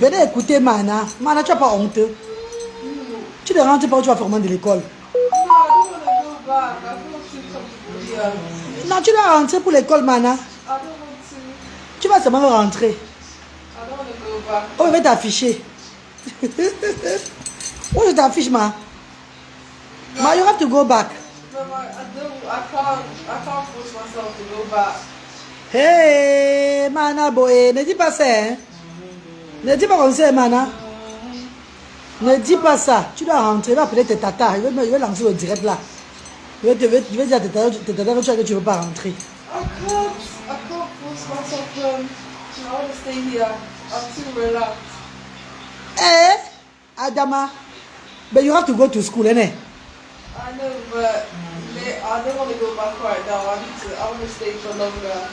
Venez écouter Mana. Mana, tu n'as pas honte. Tu ne rentres pas où tu vas former de l'école. Non, tu dois rentrer pour l'école, Mana. Tu vas seulement rentrer. Oh, je vais t'afficher. Où je t'affiche, Ma? Ma, you have to go back. No, I can't force myself to go back. Hey, Mana, boy, ne dis pas ça, hein? Ne dis pas comme ça, Mana. Ne dis pas ça. Tu dois rentrer, il va appeler tes tatas. Il va lancer le direct là. Je vais dire à tes tatas que tu ne veux pas rentrer. I can't force myself. I want to stay here. I'm too relaxed. Eh, Adama, but you have to go to school, innit? I know, but I don't want to go back right now. I want to stay for longer.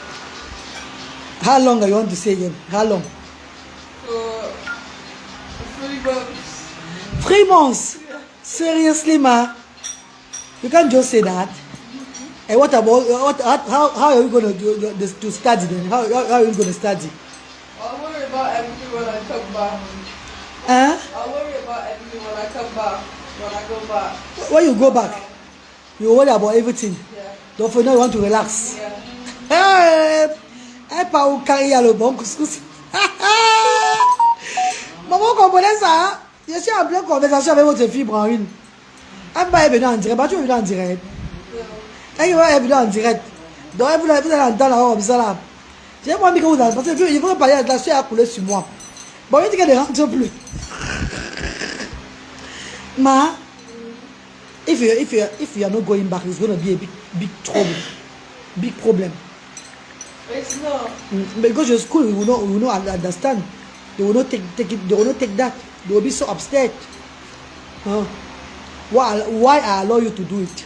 How long are you want to stay again? How long? For 3 months. 3 months? Yeah. Seriously, Ma? You can't just say that. And what about, how are you going to do to study then? How are you going to study? I'll worry about everything when I come back. Huh? I'll worry about everything when I come back. When I go back. When you go back, you worry about everything. Yeah. Don't for now you want to relax. Yeah. Hey, pas au carrière le bon couscous. Maman comprenez ça? Je suis en pleine conversation avec votre fille Brune. Elle va venir en direct. Tu es venu en direct. Elle va venir en direct. Donc vous allez entendre là comme ça là. J'ai pas envie que vous allez parce que il faut parler de la suite à couler sur moi. Bon, il dit qu'elle ne rentre plus. Ma, if you are not going back, it's going to be a big trouble, big problem. It's not. Because your school will not understand. They will not take it. They will not take that. They will be so upset. Why I allow you to do it?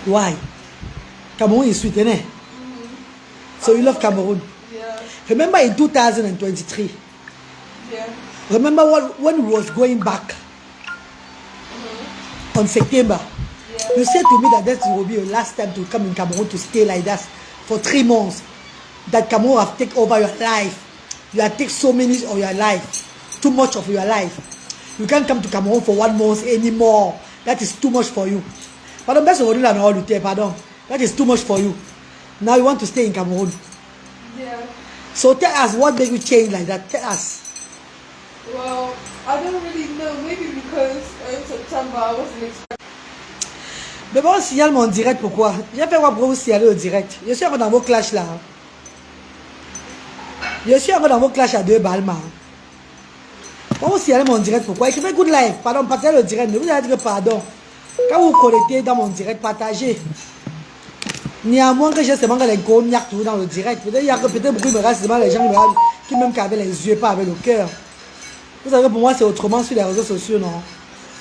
Why? Cameroon is sweet, innit? So you love Cameroon. Yeah. Remember in 2023. Yeah. Remember when we was going back on September. Yeah. You said to me that this will be your last time to come in Cameroon to stay like that for 3 months. That Cameroon have taken over your life. You have taken so many of your life. Too much of your life. You can't come to Cameroon for 1 month anymore. That is too much for you. Pardon, pardon. That is too much for you. Now you want to stay in Cameroon. Yeah. So tell us what made you change like that. Tell us. Well, I don't really know. Maybe because in September I wasn't expecting. Mais bon, on signale mon direct, pourquoi? J'ai fait quoi pour vous signaler au direct? Je suis encore dans vos clashs là. Je suis encore dans vos clashs à 2 balles, man. Pour vous signaler mon direct, pourquoi? Écrivez good life. Pardon, partagez le direct. Ne vous allez dire pardon. Quand vous connectez dans mon direct, partagez. Néanmoins que j'ai seulement les cognacs tout dans le direct. Peut-être beaucoup il me reste seulement les gens qui même qu'avaient les yeux, pas avec le cœur. Vous savez, pour moi, c'est autrement sur les réseaux sociaux, non?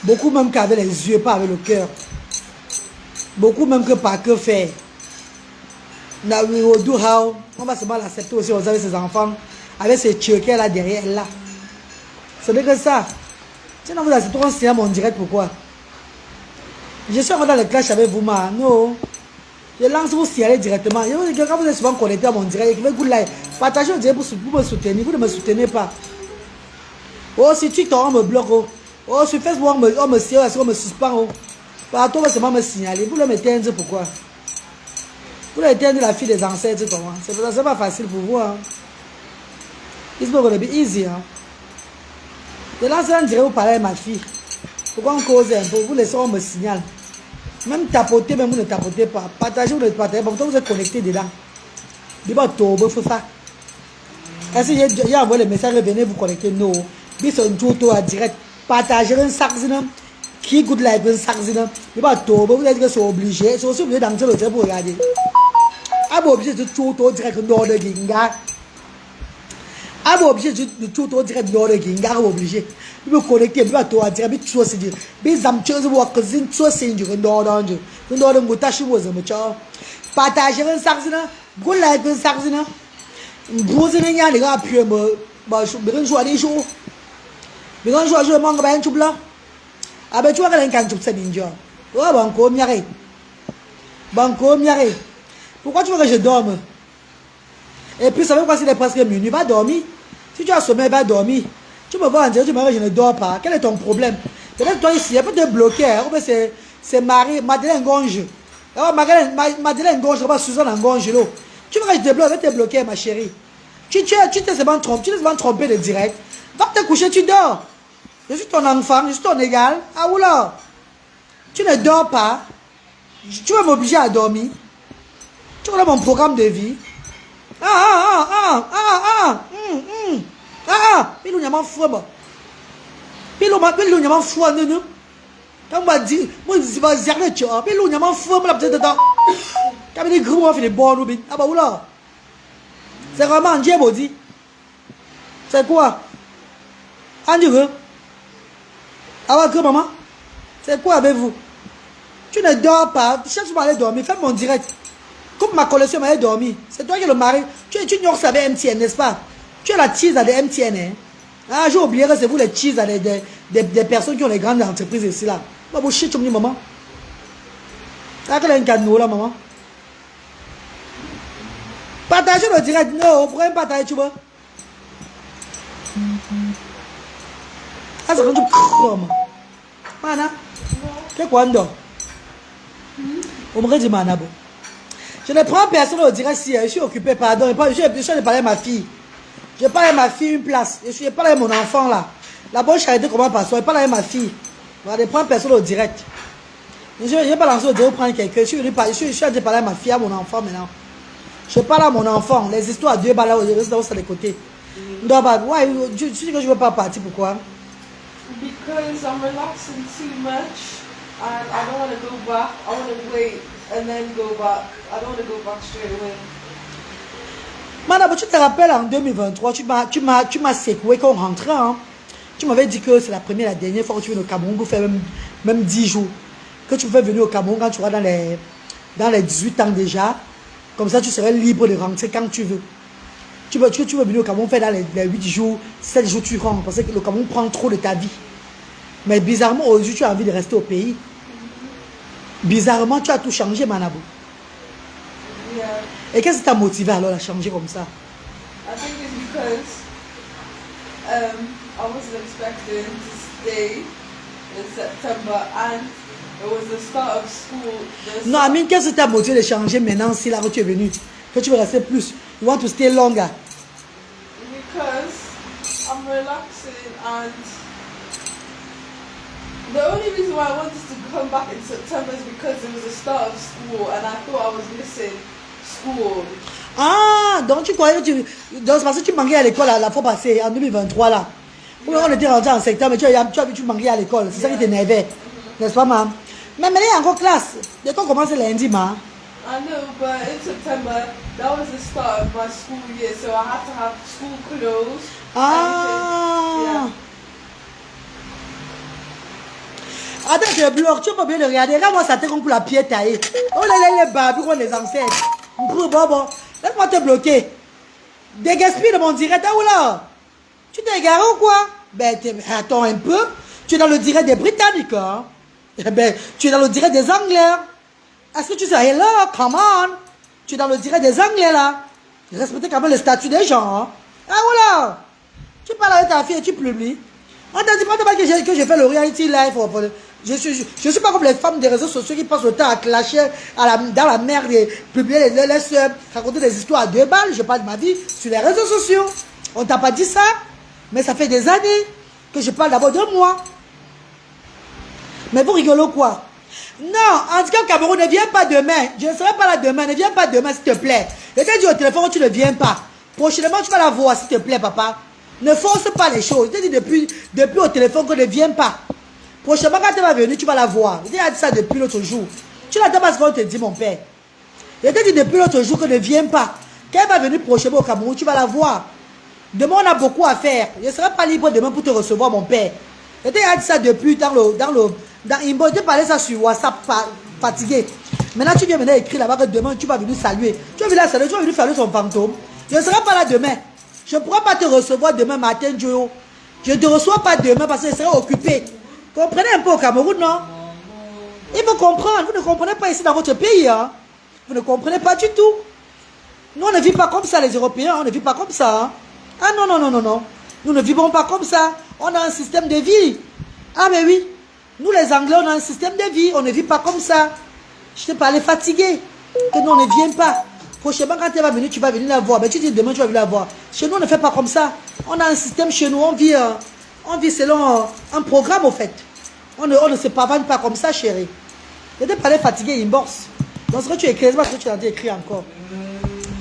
Beaucoup même qu'avaient les yeux, pas avec le cœur. Beaucoup même que par que faire. Now we will do how. On va seulement l'accepter aussi, vous avez ses enfants. Avec ces tchèques là derrière là. Ce n'est que ça. Sinon vous acceptez on signe mon direct, pourquoi? Je suis encore dans le clash avec vous, man. Non. Je lance vous signaler directement. Quand vous êtes souvent connecté à mon direct, écrivez good life. Partagez le direct pour me soutenir. Vous ne me soutenez pas. Oh, sur Twitter, on me bloque. Oh, sur Facebook, on me signale, on me suspend. Oh. Partout, on va seulement me signaler. Vous le mettez un pourquoi? Vous le mettez la fille des ancêtres, comment? C'est pas facile pour vous. Hein? It's not going to be easy. Hein? Je lance un direct, vous parlez à ma fille. Pourquoi on cause un peu? Vous laissez, on me signale. Même tapoter, même vous ne tapotez pas. Partagez, vous ne partagez pas. Pourtant, vous êtes connecté dedans. Il va tomber, il faut ça. Est-ce que j'ai envoyé le message, venez vous connecter? Non. Bis un tuto à direct. Partagez un sac, qui good life, un sac, il va tomber. Vous êtes obligé. C'est aussi obligé d'entrer le direct pour regarder. Ah, vous obligé de tuto direct dans le ginga. Ah, vous obligé de tuto direct dans le ginga. Vous obligé. Vous me connectez, vous êtes à direct, vous êtes dire. Bis am chose work, zin, chose c'est du dans le moutage, vous êtes partagez un sac, good life, un sac, vous êtes un les gars, puis me jouer des jours. Mais quand je joue, manque un choup là. Ah ben tu vois qu'elle a un choup c'est ninja. Oh banco miaré. Banco miaré. Pourquoi tu veux que je dorme? Et puis ça veut quoi s'il est presque minuit, va dormir. Si tu as sommeil, va dormir. Tu me vois en direct, tu me dis je ne dors pas. Quel est ton problème? Peut-être toi ici, elle peut te bloquer. Hein? Ou bien c'est Marie, Madeleine Gonge. Madeleine Gonge, Suzanne Gonge. Tu veux que je te bloque, je vais te bloquer, ma chérie. Tu t'es seulement trompé de direct. Va te coucher, tu dors. Je suis ton enfant, je suis ton égal. Ah oula. Tu ne dors pas. Tu vas m'obliger à dormir. Tu connais mon programme de vie. Pilou n'y a pas fou. Pilou n'y a pas fou. Quand on m'a dit, moi je vais dire, Pilou n'y a pas fou. Quand on dit, gros, on fait des bons. Ah bah oula. C'est vraiment Dieu maudit. C'est quoi? Andrew? Ah ouais, que maman? C'est quoi avec vous? Tu ne dors pas. Cherche-moi à aller dormir. Fais mon direct. Coupe ma collection, m'aller dormir. C'est toi qui es le mari. Tu ignores ça avec MTN, n'est-ce pas? Tu es la cheese à des MTN. Hein? Ah, j'ai oublié que c'est vous les cheese à des personnes qui ont les grandes entreprises ici là. Bah, vous chiez, tu me dis, maman. Ça, quel est un cadeau là, maman? Partagez le direct. Non, pourquoi partager, tu vois? Ah, c'est quand tu crômes. Mana? Qu'est-ce qu'on a? On me dit, mana, bon. Je ne prends personne au direct si je suis occupé, pardon. Je suis de parler à ma fille. Je parle à ma fille une place. Je parle à mon enfant là. La bonne charité comment passer? Je parle à ma fille. Je ne prends personne au direct. Je ne vais pas lancer au direct prendre quelqu'un. Je suis en train de parler à ma fille, à mon enfant maintenant. Je parle à mon enfant. Les histoires à Dieu, là, c'est de côté. Donc, ouais, tu dis que je ne veux pas partir. Pourquoi? Because I'm relaxing too much and I don't want to go back. I want to wait and then go back. I don't want to go back straight away. Madame, tu te rappelles en 2023, tu m'as secoué quand on rentrait. Hein? Tu m'avais dit que c'est la première et la dernière fois que tu viens au Cameroun pour faire même 10 jours. Que tu pouvais venir au Cameroun quand tu seras dans les 18 ans déjà. Comme ça, tu serais libre de rentrer quand tu veux. Tu veux venir au Cameroun faire dans les 8 jours, 7 jours tu rentres. Parce que le Cameroun prend trop de ta vie. Mais bizarrement, aujourd'hui, tu as envie de rester au pays. Bizarrement, tu as tout changé, Manabou. Yeah. Et qu'est-ce qui t'a motivé alors à changer comme ça? I think it's because I wasn't expecting to stay in September and it was the start of school. Non, Amine, qu'est-ce qui t'a motivé de changer maintenant si là que tu es venu? Que tu veux rester plus? You want to stay longer? Because I'm relaxing and the only reason why I wanted to come back in September is because it was the start of school and I thought I was missing school. Ah, donc tu croyais que donc parce que tu manquais à l'école la fois passée, en 2023 là. Oui, on était rentré en septembre, mais tu manquais à l'école. C'est ça qui t'énervait. N'est-ce pas, maman? Mais maintenant, il y a encore classe. L'école commence lundi, maman. I know, but in September, that was the start of my school year, so I had to have school clothes. Ah! Attends, je bloque, tu peux bien le regarder. Regarde-moi ça, t'es comme pour la pierre taillée. Oh là là, les barbus comme les ancêtres. Bon, laisse-moi te bloquer. Dégaspille de mon direct. Ah, oula! Tu t'es égaré ou quoi? Ben, attends un peu. Tu es dans le direct des Britanniques, hein? Eh ben, tu es dans le direct des Anglais. Est-ce que tu sais, hello, come on? Tu es dans le direct des Anglais, là. Respectez quand même le statut des gens, hein? Ah, voilà! Tu parles avec ta fille et tu publies. On t'a dit pas que j'ai fait le reality live. Je suis pas comme les femmes des réseaux sociaux qui passent le temps à clasher dans la merde et publier les soeurs, raconter des histoires à 2 balles. Je parle de ma vie sur les réseaux sociaux. On t'a pas dit ça? Mais ça fait des années que je parle d'abord de moi. Mais vous rigolez quoi? Non, en tout cas, au Cameroun, ne viens pas demain. Je ne serai pas là demain. Ne viens pas demain, s'il te plaît. Je t'ai dit au téléphone que tu ne viens pas. Prochainement, tu vas la voir, s'il te plaît, papa. Ne force pas les choses. Je t'ai dit depuis au téléphone que ne viens pas. Prochainement, quand tu vas venir, tu vas la voir. Je t'ai dit ça depuis l'autre jour. Tu l'attends parce qu'on te dit, mon père. Je t'ai dit depuis l'autre jour que ne viens pas. Quand elle va venir prochainement au Cameroun, tu vas la voir. Demain, on a beaucoup à faire. Je ne serai pas libre demain pour te recevoir, mon père. Je t'ai dit ça depuis dans Imbo. Je parlais ça sur WhatsApp, fatigué. Maintenant, tu viens maintenant écrire là-bas que demain, tu vas venir saluer. Tu vas venir saluer, tu vas venir saluer son fantôme. Je ne serai pas là demain. Je ne pourrai pas te recevoir demain matin, Joe. Je ne te reçois pas demain parce que je serai occupé. Comprenez un peu au Cameroun, non? Il faut comprendre. Vous ne comprenez pas ici dans votre pays. Hein? Vous ne comprenez pas du tout. Nous, on ne vit pas comme ça, les Européens. On ne vit pas comme ça. Hein? Ah non, non, non, non, non. Nous ne vivrons pas comme ça. On a un système de vie. Ah mais oui. Nous les Anglais, on a un système de vie. On ne vit pas comme ça. Je t'ai parlé fatigué. Que nous, on ne vient pas. Prochainement, quand elle va venir, tu vas venir la voir. Mais tu dis demain, tu vas venir la voir. Chez nous, on ne fait pas comme ça. On a un système chez nous. On vit selon un programme, au fait. On ne se pavane pas comme ça, chérie. Je t'ai parlé fatigué, inbox. Donc, ce que tu écris, c'est ce que tu as écrit encore.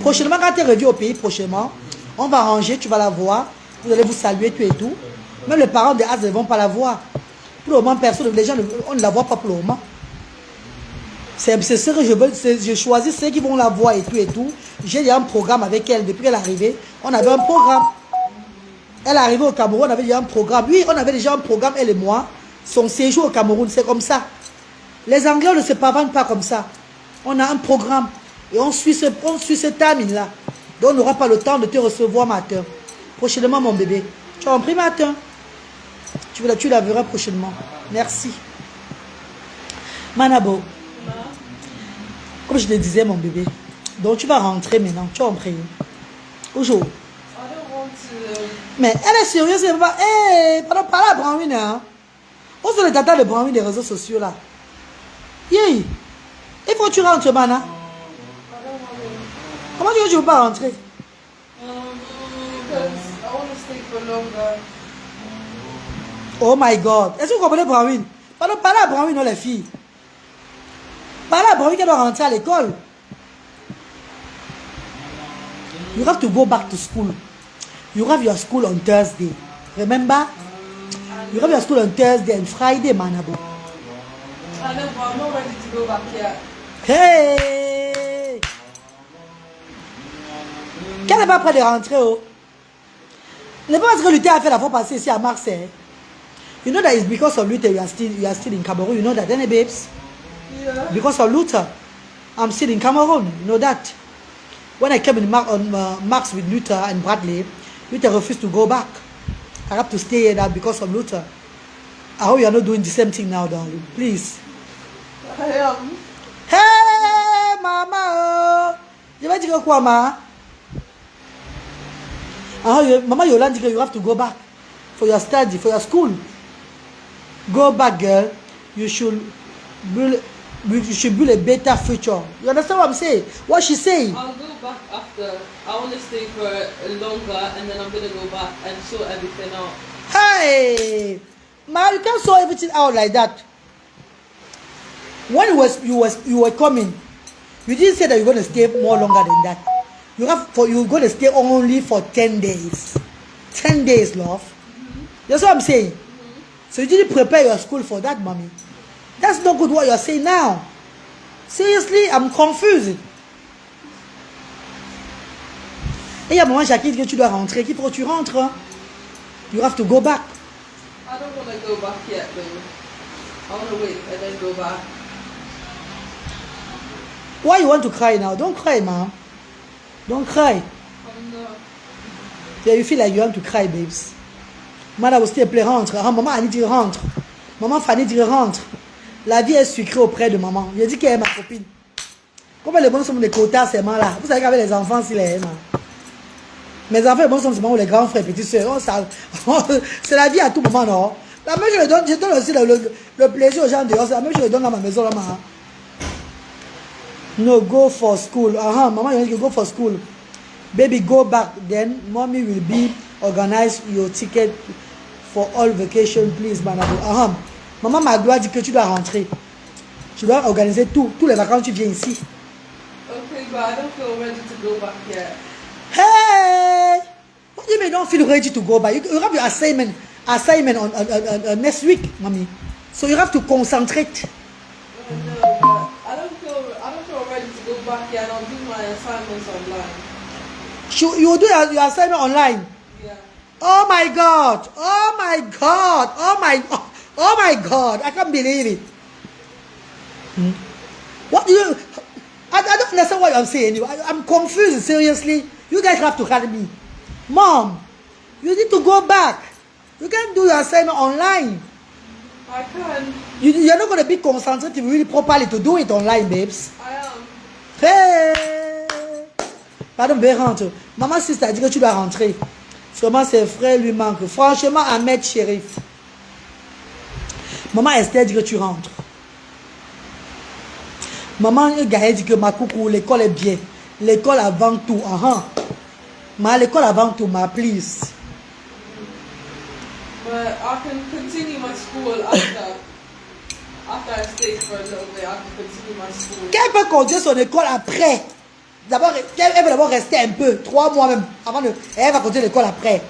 Prochainement, quand tu reviens au pays, prochainement, on va ranger, tu vas la voir. Vous allez vous saluer, tout et tout. Même les parents de As ne vont pas la voir. Pour le moment, personne, les gens, on ne la voit pas pour le moment. C'est ce que je veux. Je choisis ceux qui vont la voir et tout et tout. J'ai déjà un programme avec elle. Depuis qu'elle est arrivée, on avait un programme. Elle est arrivée au Cameroun, on avait déjà un programme. Oui, on avait déjà un programme, elle et moi. Son séjour au Cameroun, c'est comme ça. Les Anglais, on ne se pavanent pas comme ça. On a un programme. Et on suit ce timing-là. Donc, on n'aura pas le temps de te recevoir matin. Prochainement, mon bébé. Tu as compris matin? Tu la verras prochainement. Merci. Manabo. Comme je te disais, mon bébé. Donc, tu vas rentrer maintenant. Tu as compris? Aujourd'hui. Mais elle est sérieuse. Elle va pas... Hé, pardon, parle à Branwin, hein. Où sont les tatas de Branwin des réseaux sociaux, là? Yeah. Il faut que tu rentres, Mana. Comment tu veux que je ne veux pas rentrer? Oh my God. Est-ce que vous comprenez Branwin? Pardon, parlez à Branwin, non, les filles. Parlez à Branwin qu'elle doit rentrer à l'école. You have to go back to school. You have your school on Thursday. Remember? You have your school on Thursday and Friday, Manabo. I know, but I'm not ready to go back yet. Hey! Qu'elle n'est pas prête de rentrer, oh? Ne pas parce que Luther a fait la fois passée ici à Marseille. You know that it's because of Luther you are still in Cameroon. You know that, eh, babes? Yeah. Because of Luther, I'm still in Cameroon. You know that? When I came in Marx with Luther and Bradley, Luther refused to go back. I have to stay here now because of Luther. I hope you are not doing the same thing now, darling. Please. I am. Hey, mama! Je vais dire quoi, ma? Mama Yolande dit you have to go back for your study, for your school. Go back, girl. You should build a better future. You understand what I'm saying? What she's saying? I'll go back after. I want to stay for longer and then I'm going to go back and sort everything out. Hey! Ma, you can't sort everything out like that. When you were coming, you didn't say that you're going to stay more longer than that. You're going to stay only for 10 days. 10 days, love. That's what I'm saying. So you didn't prepare your school for that, mommy. That's not good what you're saying now. Seriously, I'm confused. Et il y a un moment, Jackie, que tu dois rentrer. Qu'il faut que tu rentres. Hein? You have to go back. I don't want to go back yet, though. I want to wait and then go back. Why you want to cry now? Don't cry, mom. Don't cry. I'm not. Yeah, you feel like you want to cry, babes. Madame aussi, elle rentre. Ah, maman Annie dit rentre. Maman Fanny dit rentre. La vie est sucrée auprès de maman. Il a dit qu'elle est ma copine. Comment les bons sont des quotas, ces mains-là? Vous savez qu'avec les enfants, s'ils les aiment. Mes enfants, les bons sont les grands frères, petits soeurs. C'est la vie à tout moment, non? La même chose, je donne aussi le plaisir aux gens dehors. C'est la même chose, je donne dans ma maison, là, maman. No, go for school. Maman, you go for school. Baby, go back. Then, mommy will be organize your ticket for all vacation, please, Manabo. Maman Magloire dit que tu dois rentrer. Tu dois organiser tous les vacances, tu viens ici. Okay, but I don't feel ready to go back yet. Hey! What do you mean you don't feel ready to go back? You have your assignment on next week, mommy. So you have to concentrate. No, but I don't feel ready to go back yet, and I'll do my assignments online. You will do your assignment online. Yeah. Oh my God! Oh my God! Oh my God! I can't believe it. What do you? I don't understand what I'm saying. I'm confused. Seriously, you guys have to help me. Mom, you need to go back. You can't do your assignment online. I can. You're not going to be concentrated really properly to do it online, babes. I am. Hey! Pardon, rentre. Maman, si t'as dit que tu dois rentrer. Sûrement ses frères lui manquent. Franchement, Ahmed Chérif. Maman Esther dit que tu rentres. Maman Gaël dit que ma coucou, l'école est bien. L'école avant tout. L'école avant tout, please. But I can continue my school after I stay for a little bit. I can continue my school. Qu'elle peut continuer son école après. D'abord, elle va d'abord rester un peu, 3 mois même, avant de... Elle va continuer l'école après.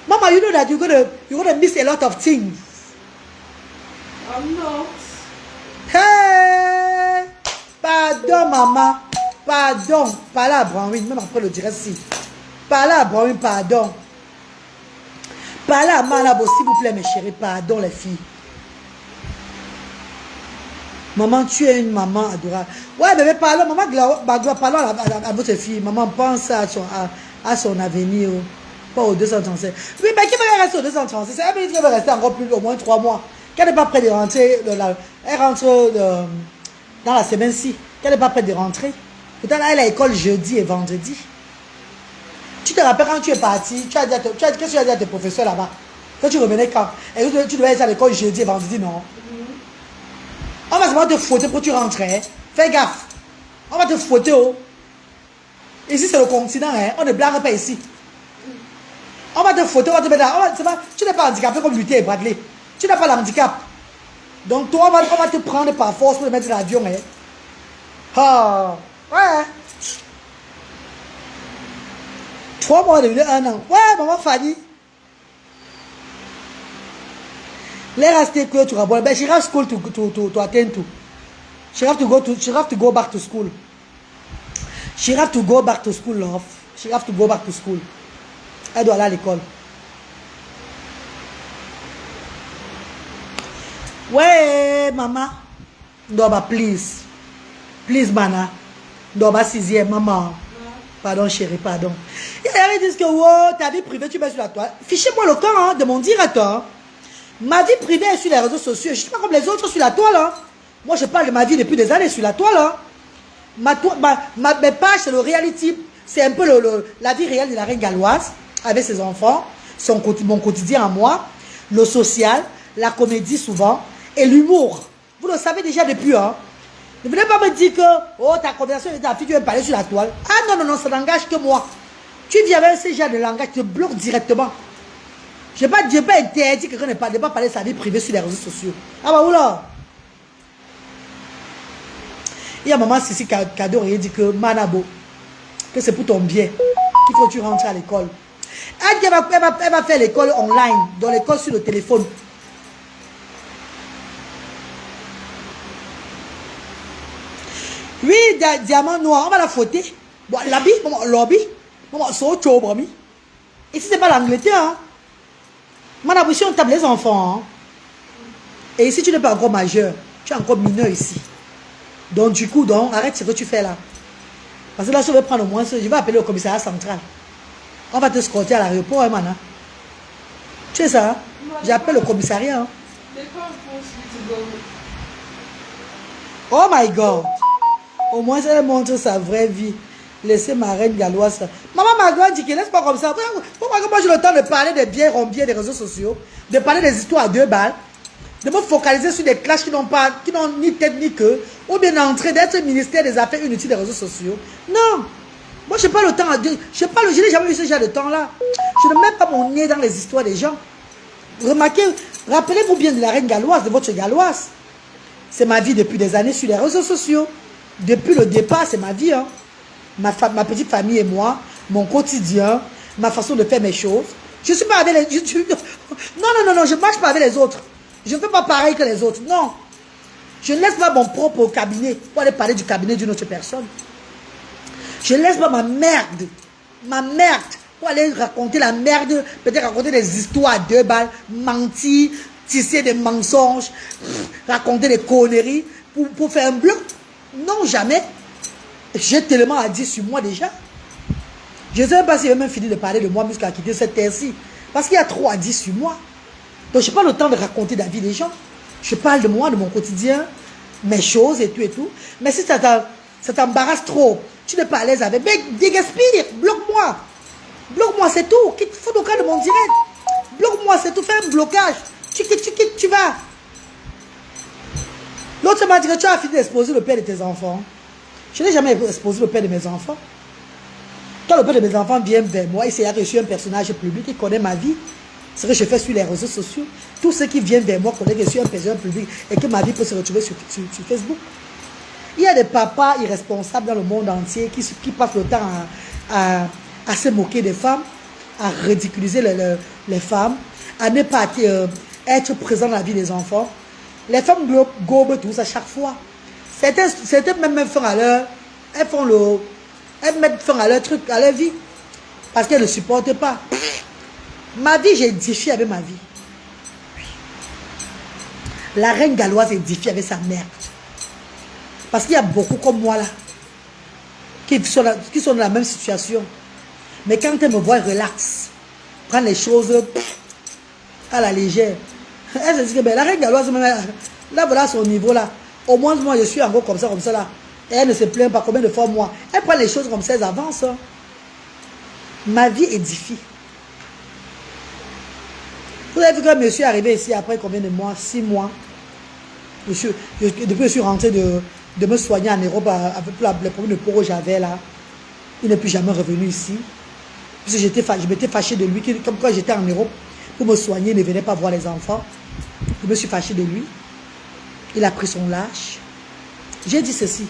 Mama, you know that you're gonna miss a lot of things. I'm not. Hey! Pardon, maman. Pardon. Parlez à Branwin, même après le direct si. Parlez à Branwin, pardon. Parlez à Manabo, s'il vous plaît, mes chéris. Pardon, les filles. Maman, tu es une maman adorable. Ouais, bébé, parlons. Maman, parlons à votre fille. Maman, pense à son avenir. Pas au 237. Oui, mais qui va rester au 237? C'est un ministre qui va rester encore plus, au moins 3 mois. Qu'elle n'est pas prête de rentrer. Elle rentre dans la semaine-ci. Qu'elle n'est pas prête de rentrer. Pourtant, elle a l'école jeudi et vendredi. Tu te rappelles quand tu es parti, qu'est-ce que tu as dit à tes professeurs là-bas? Quand tu revenais quand? Et tu devais être à l'école jeudi et vendredi, non? On va seulement te fouetter pour que tu rentres. Hein. Fais gaffe. On va te fouetter. Oh. Ici, c'est le continent. Hein. On ne blague pas ici. On va te fouetter. On va te mettre là. Tu n'es pas handicapé comme Luther et Bradley. Tu n'as pas l'handicap. Donc, toi, on va te prendre par force pour te mettre dans l'avion. Hein. Ah. Ouais. 3 mois devenu 1 an. Ouais, maman Fanny. Let us take you to Rabona. But she have school to attend to. She have to go back to school. She have to go back to school, love. She have to go back to school. Elle doit aller à l'école. Ouais, maman. Doba, please. Please, mana. Doba 6e, maman. Pardon, chérie, pardon. Il dit que, oh, ta vie privée, tu mets sur la toile. Fichez-moi le camp de mon directeur. Ma vie privée est sur les réseaux sociaux. Je ne suis pas comme les autres sur la toile. Hein. Moi, je parle de ma vie depuis des années sur la toile. Hein. Mes pages, c'est le reality. C'est un peu la vie réelle de la reine galloise avec ses enfants, mon quotidien à moi, le social, la comédie souvent et l'humour. Vous le savez déjà depuis. Hein. Ne venez pas me dire que oh, ta conversation avec ta fille, tu veux parler sur la toile. Ah non, ça n'engage que moi. Tu viens avec ce genre de langage, tu te bloques directement. Je n'ai pas interdit que quelqu'un ne pas parler de sa vie privée sur les réseaux sociaux. Ah bah oula. Il y a maman Sissi Kado qui dit que Manabo, que c'est pour ton bien, qu'il faut que tu rentres à l'école. Elle va faire l'école online, dans l'école sur le téléphone. Oui, diamant noir, on va la fouetter. Bon, l'habit, lobby, c'est autre chose, brami. Ici, c'est pas l'Angleterre. Hein. Madame, ici, on tape les enfants. Hein. Et ici, tu n'es pas encore majeur. Tu es encore mineur ici. Donc, du coup, arrête ce que tu fais là. Parce que là, je vais prendre au moins, je vais appeler au commissariat central. On va te scorter à l'aéroport, hein, mana. Tu sais ça? Hein? J'appelle le commissariat. Hein. Oh my God. Au moins, elle montre sa vraie vie. Laissez ma reine galloise. Maman Margot dit que laisse pas comme ça. Pourquoi moi j'ai le temps de parler des biens rombiers des réseaux sociaux, de parler des histoires à 2 balles, de me focaliser sur des clashs qui n'ont ni tête ni queue, ou bien d'entrer d'être ministère des Affaires inutiles des réseaux sociaux. Non. Moi, je n'ai pas le temps. Je n'ai jamais eu ce genre de temps-là. Je ne mets pas mon nez dans les histoires des gens. Remarquez, rappelez-vous bien de la reine galloise, de votre galloise. C'est ma vie depuis des années sur les réseaux sociaux. Depuis le départ, c'est ma vie. Hein. Ma petite famille et moi, mon quotidien, ma façon de faire mes choses. Je ne suis pas avec les... Non, je ne marche pas avec les autres. Je ne fais pas pareil que les autres. Non. Je ne laisse pas mon propre cabinet pour aller parler du cabinet d'une autre personne. Je ne laisse pas ma merde pour aller raconter la merde, peut-être raconter des histoires à 2 balles, mentir, tisser des mensonges, raconter des conneries pour faire un bloc. Non, jamais. J'ai tellement à dire sur moi déjà. Je ne sais même pas si j'ai même fini de parler de moi jusqu'à quitter cette terre-ci. Parce qu'il y a trop à dire sur moi. Donc, je n'ai pas le temps de raconter la vie des gens. Je parle de moi, de mon quotidien, mes choses et tout. Mais si ça t'embarrasse trop, tu n'es pas à l'aise avec, mais dégaspire, bloque-moi. Bloque-moi, c'est tout. Quitte, faut le cas de mon direct. Bloque-moi, c'est tout. Fais un blocage. Tu quittes, tu vas. L'autre m'a dit que tu as fini d'exposer le père de tes enfants. Je n'ai jamais exposé le père de mes enfants. Quand le père de mes enfants vient vers moi, il sait que je suis un personnage public, il connaît ma vie, ce que je fais sur les réseaux sociaux. Tous ceux qui viennent vers moi connaissent que je suis un personnage public et que ma vie peut se retrouver sur Facebook. Il y a des papas irresponsables dans le monde entier qui passent le temps à se moquer des femmes, à ridiculiser les femmes, à ne pas être présent dans la vie des enfants. Les femmes gobent tous à chaque fois. Certaines même fin à l'heure, elles mettent fin à leur truc, à leur vie. Parce qu'elles ne supportent pas. Ma vie, j'ai édifié avec ma vie. La reine galloise édifie avec sa mère. Parce qu'il y a beaucoup comme moi là, qui sont dans la même situation. Mais quand elles me voient relax, prendre les choses à la légère, elle se dit que ben, la reine galloise, là voilà son niveau là. Au moins moi je suis encore comme ça là. Et elle ne se plaint pas combien de fois moi. Elle prend les choses comme ça, elle avance. Hein. Ma vie édifie. Vous avez vu que monsieur est arrivé ici après combien de mois? 6 mois. Depuis que je suis rentré de me soigner en Europe avec les problèmes de peau que j'avais là. Il n'est plus jamais revenu ici. Parce que je m'étais fâché de lui. Comme quand j'étais en Europe, pour me soigner, il ne venait pas voir les enfants. Je me suis fâché de lui. Il a pris son lâche. J'ai dit ceci.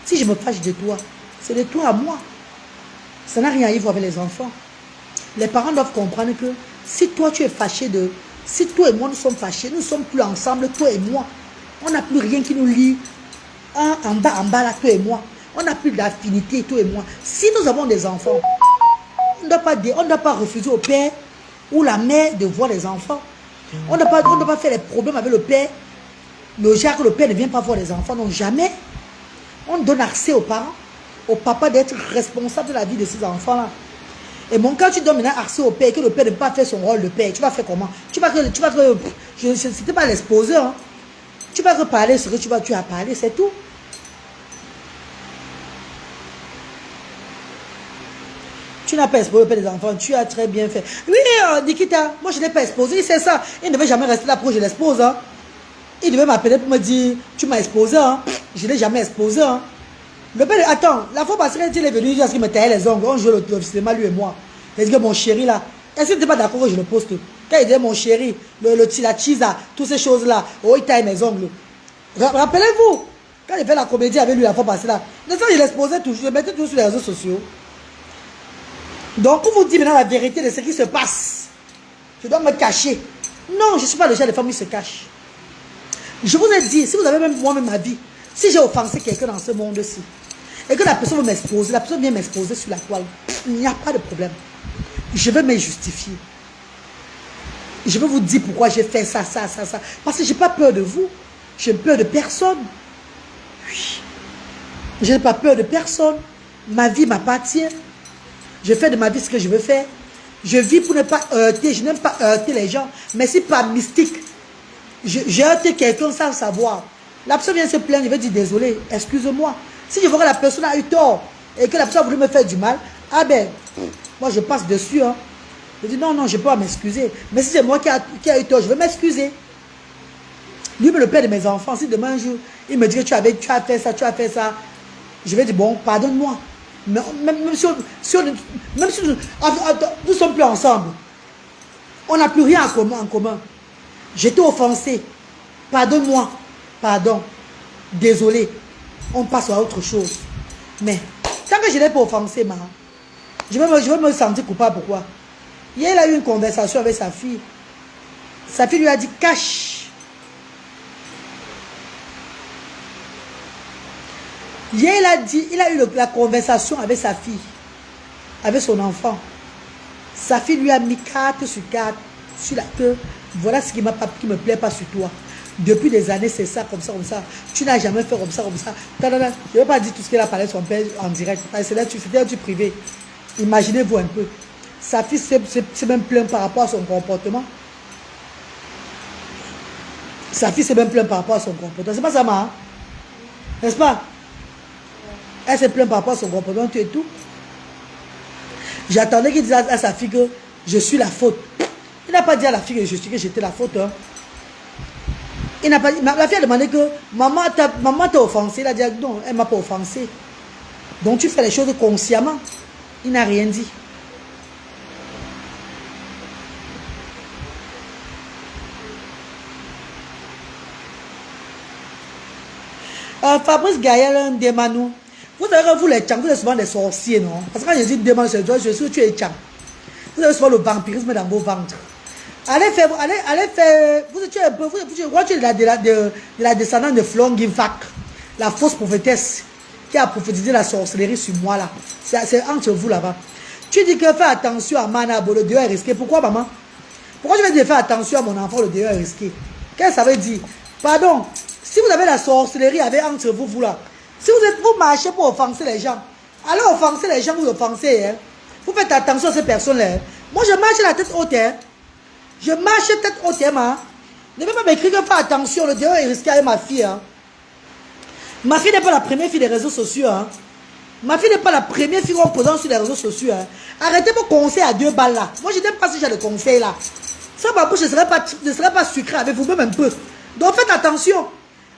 Si je me fâche de toi, c'est de toi à moi. Ça n'a rien à voir avec les enfants. Les parents doivent comprendre que si toi tu es fâché si toi et moi nous sommes fâchés, nous ne sommes plus ensemble, toi et moi. On n'a plus rien qui nous lie. En bas là, toi et moi. On n'a plus d'affinité, toi et moi. Si nous avons des enfants, on ne doit pas refuser au père ou la mère de voir les enfants. On ne doit pas faire des problèmes avec le père. Le genre que le père ne vient pas voir les enfants. Non, jamais. On donne accès aux parents, au papa d'être responsable de la vie de ces enfants-là. Et mon cas, tu donnes maintenant accès au père et que le père ne peut pas faire son rôle de père. Tu vas faire comment? C'était pas l'exposer. Hein. Tu vas reparler ce que tu as parlé, c'est tout. Tu n'as pas exposé le père des enfants, tu as très bien fait. Oui, Nikita, moi je ne l'ai pas exposé, c'est ça. Il ne devait jamais rester là pour que je l'expose. Hein. Il devait m'appeler pour me dire, tu m'as exposé. Hein. Je ne l'ai jamais exposé. Hein. Le père, attends, la fois passée, il est venu parce qu'il me taillait les ongles. On jouait le cinéma, lui et moi. Il dit que mon chéri là, est-ce que tu n'es pas d'accord que je le poste? Quand il dit mon chéri, la cheese, toutes ces choses-là, oh, il taille mes ongles. Rappelez-vous, quand il fait la comédie avec lui la fois passée là, je l'exposais toujours, je mettais toujours sur les réseaux sociaux. Donc, pour vous dire maintenant la vérité de ce qui se passe, je dois me cacher. Non, je ne suis pas le genre de femme qui se cache. Je vous ai dit, si vous avez même moi-même ma vie, si j'ai offensé quelqu'un dans ce monde-ci, et que la personne veut m'exposer, la personne vient m'exposer sur la toile, il n'y a pas de problème. Je vais me justifier. Je vais vous dire pourquoi j'ai fait ça. Parce que je n'ai pas peur de vous. Je n'ai peur de personne. Oui. Je n'ai pas peur de personne. Ma vie m'appartient. Je fais de ma vie ce que je veux faire. Je vis pour ne pas heurter. Je n'aime pas heurter les gens. Mais c'est pas mystique. J'ai heurté quelqu'un sans savoir. La personne vient se plaindre. Je vais dire désolé, excuse-moi. Si je vois que la personne a eu tort et que la personne a voulu me faire du mal, ah ben, moi je passe dessus. Hein. Je dis non, je ne peux pas m'excuser. Mais si c'est moi qui a eu tort, je vais m'excuser. Lui, le père de mes enfants, si demain un jour, il me dit que tu as fait ça, je vais dire bon, pardonne-moi. Même si nous ne sommes plus ensemble, on n'a plus rien en commun. J'étais offensé. Pardonne-moi. Pardon. Désolé. On passe à autre chose. Mais, tant que je n'ai pas offensé, je vais me sentir coupable. Pourquoi? Hier, il a eu une conversation avec sa fille. Sa fille lui a dit, cache. Hier, il a eu la conversation avec sa fille, avec son enfant. Sa fille lui a mis 4 sur 4 sur la queue. Voilà ce qui me plaît pas sur toi. Depuis des années, c'est ça, comme ça. Tu n'as jamais fait comme ça. Je ne vais pas dire tout ce qu'elle a parlé de son père en direct. C'était un truc privé. Imaginez-vous un peu. Sa fille s'est même plainte par rapport à son comportement. Sa fille s'est même plainte par rapport à son comportement. C'est pas ça, ma? N'est-ce pas? Elle s'est plainte par rapport à son comportement, tu et tout. J'attendais qu'il dise à sa fille que je suis la faute. Il n'a pas dit à la fille que j'étais la faute. Hein. Il n'a pas dit, la fille a demandé que maman t'a offensé. Il a dit non, elle ne m'a pas offensé. Donc tu fais les choses consciemment. Il n'a rien dit. Fabrice Gaël Demanou. Vous savez que vous les Tchang, vous êtes souvent des sorciers, non? Parce que quand je dis Demanou, c'est toi, je suis tu es Tchang. Vous avez souvent le vampirisme dans vos ventres. Allez faire, vous êtes un peu, je crois que tu es de la descendante de Flon Givak, la fausse prophétesse qui a prophétisé la sorcellerie sur moi là. C'est entre vous là-bas. Tu dis que fais attention à Manabo, le dehors est risqué. Pourquoi maman? Pourquoi je vais dire faire attention à mon enfant, le dehors est risqué? Qu'est-ce que ça veut dire? Pardon, si vous avez la sorcellerie avec entre vous, vous là, si vous marchez pour offenser les gens, allez offenser les gens, vous offensez. Hein? Vous faites attention à ces personnes-là. Hein? Moi, je marche la tête haute. Hein? Je marche tête haute. Hein? Ne vais pas m'écrire que fais attention, le dehors est risqué avec ma fille. Hein? Ma fille n'est pas la première fille des réseaux sociaux. Hein? Ma fille n'est pas la première fille qu'on présente sur les réseaux sociaux. Hein? Arrêtez vos conseils à 2 balles là. Moi, je n'aime pas ce genre de conseils là. Ça, ma bouche ne serait pas sucrée avec vous-même un peu. Donc, faites attention.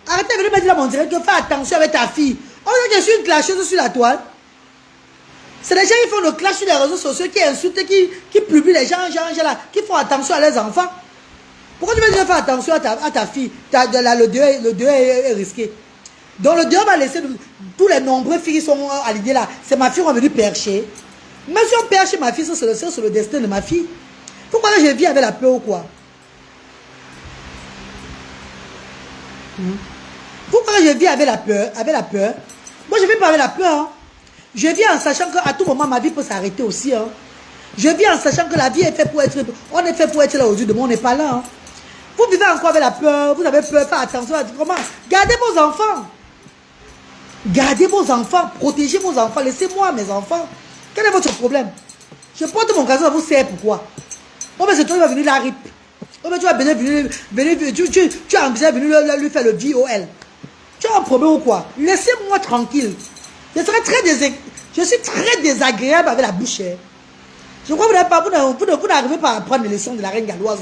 Arrêtez de venir me dire à mon direct que fais attention avec ta fille. On dirait que je suis une clasheuse sur la toile. C'est les gens qui font le clash sur les réseaux sociaux, qui insultent, qui publient les gens là, qui font attention à leurs enfants. Pourquoi tu veux dire faire attention à ta fille? Le dehors est risqué. Donc le dehors va laisser tous les nombreux filles qui sont à l'idée là. C'est ma fille qui est venue percher. Même si on perche ma fille, c'est le destin de ma fille. Pourquoi je vis avec la peur ou quoi? Pourquoi je vis avec la peur? Moi je vis pas avec la peur. Hein. Je vis en sachant qu'à tout moment ma vie peut s'arrêter aussi. Hein. Je vis en sachant que la vie est faite pour être. On est fait pour être là aujourd'hui, demain on n'est pas là. Hein. Vous vivez encore avec la peur, vous avez peur, faites attention à comment. Gardez vos enfants. Gardez vos enfants, protégez vos enfants, laissez-moi mes enfants. Quel est votre problème? Je porte mon gazon à vous servir pourquoi? Oh mais c'est toi qui va venir la rip. Oh mais tu vas venir tu as envisagé de venir lui faire le VOL. Tu as un problème ou quoi? Laissez-moi tranquille. Je suis très désagréable avec la bouche. Je crois que vous n'arrivez pas à apprendre les leçons de la reine galloise.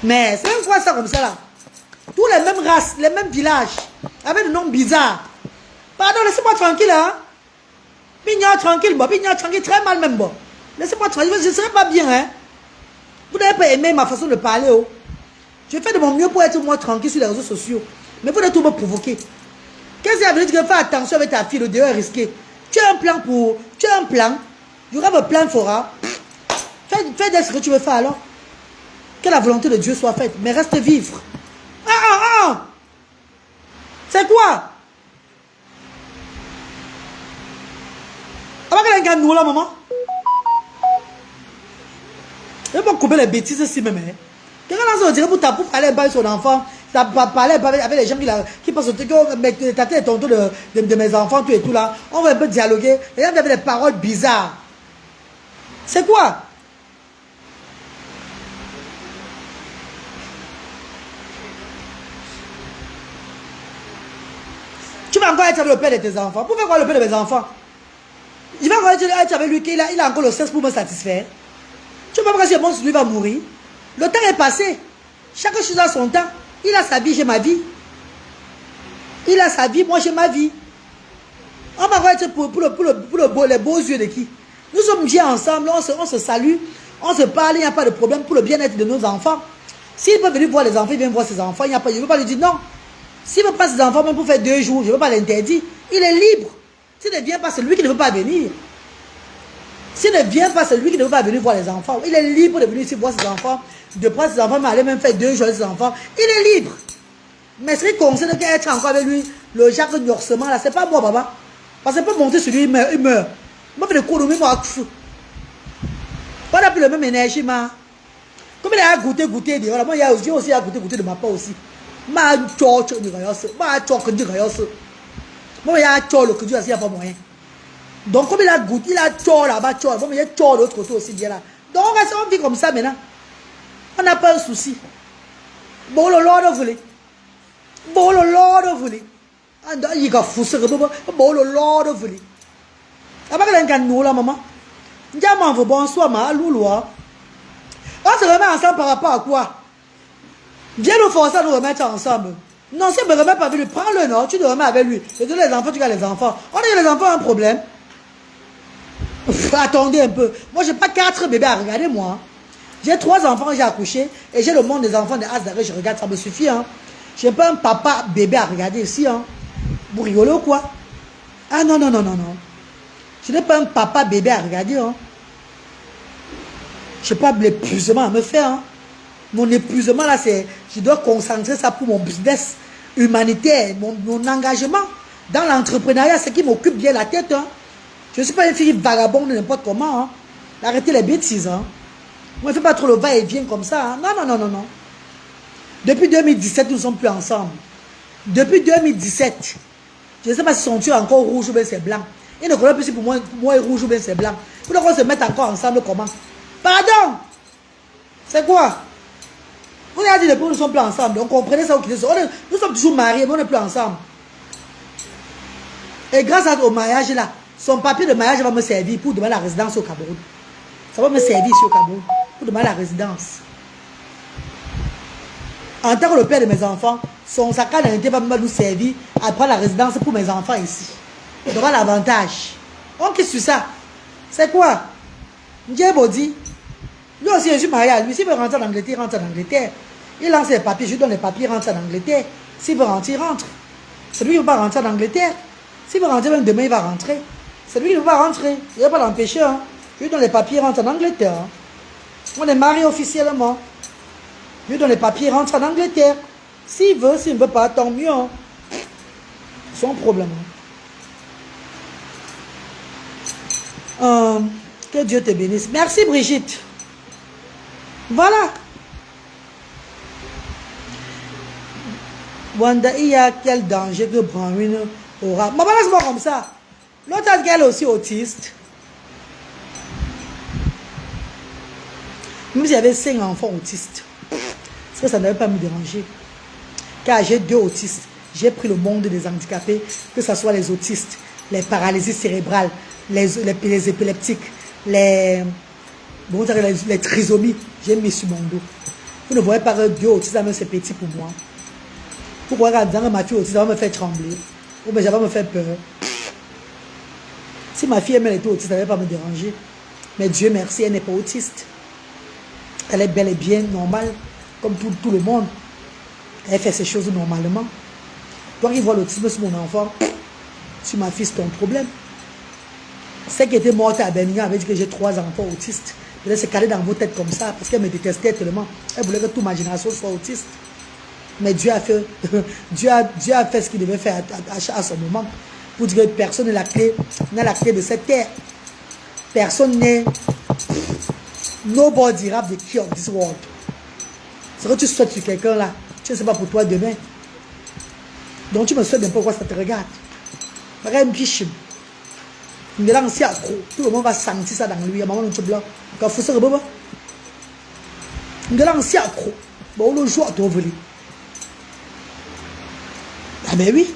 Mais c'est quoi ça comme ça là? Tous les mêmes races, les mêmes villages, avec des noms bizarres. Pardon, laissez-moi tranquille, hein? Pignon tranquille, bon, pignon tranquille, très mal même, bon. Laissez-moi tranquille, je ne serai pas bien, hein? Vous n'avez pas aimé ma façon de parler, oh. Je fais de mon mieux pour être moins tranquille sur les réseaux sociaux. Mais vous n'êtes tout me provoquer. Qu'est-ce que ça veut dire que fais attention avec ta fille, le dehors est risqué? Tu as un plan pour... Tu as un plan. Il y aura un plan fora. Fais d'elle ce que tu veux faire alors. Que la volonté de Dieu soit faite. Mais reste vivre. C'est quoi? Avant qu'elle ait nous là, maman. Je ne vais pas couper les bêtises ici même. Quelqu'un on dirait pour parler avec son enfant. Parler avec les gens qui pensent que tata et tonton de mes enfants, tout et tout là. On va un peu dialoguer. Les gens avaient des paroles bizarres. C'est quoi? Tu vas encore être avec le père de tes enfants. Pourquoi quoi le père de mes enfants? Je vais encore être avec lui, qu'il a encore le sexe pour me satisfaire. Tu vois pas que bon, lui va mourir. Le temps est passé. Chaque chose a son temps. Il a sa vie, j'ai ma vie. Il a sa vie, moi j'ai ma vie. On va être pour les beaux yeux de qui? Nous sommes bien ensemble, on se salue, on se parle, il n'y a pas de problème pour le bien-être de nos enfants. S'il peut venir voir les enfants, il vient voir ses enfants. Je ne veux pas lui dire non. S'il ne veut pas ses enfants, même pour faire 2 jours, je ne veux pas l'interdire. Il est libre. S'il ne vient pas, c'est lui qui ne veut pas venir. S'il ne vient pas, c'est lui qui ne veut pas venir voir les enfants. Il est libre de venir ici voir ses enfants, de prendre ses enfants, mais aller même faire 2 jours avec ses enfants. Il est libre. Mais ce qui concerne d'être encore avec lui, le Jacques Norsement, là, c'est pas moi, papa. Parce que peut monter sur lui, il meurt. Moi, je fais le coup de moi, on n'a plus la même énergie, ma. Comme il a goûté, voilà, moi, il y a aussi à goûter de ma part aussi. Ma tchok, ma tchok, moi, il y a tchok, il n'y a pas moyen. Donc, comme il a goûté, il a tchok là-bas, tchok, bon, il y a tchok de l'autre côté aussi, bien là. Donc, on vit comme ça maintenant. On n'a pas un souci. Bon, le Lord voulait. Bon, le Lord voulait. Il y a fou, bon, le Lord voulait. nous là, maman. Diamant, bonsoir, ma louloua. On se remet ensemble par rapport à quoi? Viens nous forcer à nous remettre ensemble. Non, si on ne me remet pas avec lui, prends-le, non, tu te remets avec lui. Et tous les enfants, tu gardes les enfants. On a les enfants un problème. Attendez un peu. Moi, je n'ai pas 4 bébés à regarder, moi. J'ai 3 enfants, j'ai accouché. Et j'ai le monde des enfants de Asdaré, je regarde, ça me suffit. Hein. Je n'ai pas un papa bébé à regarder ici. Hein. Vous rigolez ou quoi? Ah non, non, non, non, non. Je n'ai pas un papa bébé à regarder. Hein. Je n'ai pas l'épuisement à me faire. Hein. Mon épuisement, là, c'est... Je dois concentrer ça pour mon business humanitaire, mon engagement dans l'entrepreneuriat, c'est qui m'occupe bien la tête. Hein. Je ne suis pas une fille vagabonde n'importe comment. Hein. Arrêtez les bêtises. Hein. Moi, je ne fais pas trop le va-et-vient comme ça. Hein. Non, non, non, non, non. Depuis 2017, nous ne sommes plus ensemble. Depuis 2017, je ne sais pas si son tuyau est encore rouge ou bien c'est blanc. Il ne connaît plus si pour moi est rouge ou bien c'est blanc. Pour qu'on se mette encore ensemble comment? Pardon? C'est quoi? On a dit depuis que nous ne sommes plus ensemble. Donc, comprenez ça ou quittez ça. Nous sommes toujours mariés, mais on n'est plus ensemble. Et grâce au mariage là, son papier de mariage va me servir pour demander la résidence au Cameroun. Ça va me servir ici au Cameroun pour demander la résidence. En tant que le père de mes enfants, son sac à l'unité va nous servir à prendre la résidence pour mes enfants ici. Il aura l'avantage. On qui suit ça? C'est quoi? Ndiebo dit, lui aussi je suis marié à lui. S'il veut rentrer en Angleterre, il rentre en Angleterre. Il lance les papiers, je lui donne les papiers, il rentre en Angleterre. S'il veut rentrer, il rentre. C'est lui qui ne veut pas rentrer en Angleterre. S'il veut rentrer, même demain, il va rentrer. C'est lui qui ne veut pas rentrer. Il ne va pas l'empêcher. Hein. Je lui donne les papiers, il rentre en Angleterre. Hein. On est mariés officiellement. Je lui donne les papiers, il rentre en Angleterre. S'il veut, s'il ne veut pas, tant mieux. Hein. Son problème. Hein. Que Dieu te bénisse. Merci Brigitte. Voilà. Wanda, il y a quel danger que Branwin aura. Maman, laisse-moi comme ça. L'autre elle est aussi autiste. Même s'il y avait 5 enfants autistes, parce que ça ne devait pas me déranger. Car j'ai 2 autistes. J'ai pris le monde des handicapés, que ce soit les autistes, les paralysies cérébrales, les épileptiques, les trisomies. J'ai mis sur mon dos. Vous ne voyez pas que 2 autistes, c'est petit pour moi. Pourquoi quand ma fille autiste, ça va me faire trembler. Ou bien ça va me faire peur. Si ma fille elle était autiste, ça ne va pas me déranger. Mais Dieu merci, elle n'est pas autiste. Elle est bel et bien normale, comme tout le monde. Elle fait ses choses normalement. Toi qui vois l'autisme sur mon enfant, sur ma fille, c'est ton problème. Celle qui était morte à Birmingham avait dit que j'ai 3 enfants autistes. Peut-être c'est calé dans vos têtes comme ça, parce qu'elle me détestait tellement. Elle voulait que toute ma génération soit autiste. Mais Dieu a fait, Dieu a fait ce qu'il devait faire à son moment. Pour dire que personne n'a la clé de cette terre. Personne n'est... Nobody have the key of this world. Ce que tu souhaites sur quelqu'un là, tu ne sais pas pour toi demain. Donc tu me souhaites n'importe quoi, ça te regarde. Regarde biche. Tout le monde va sentir ça dans lui. Maman, nous te blanc. Quand faut se rebeber. Nous allons si accro. Bon, on le joue à ton voler. Ah ben oui.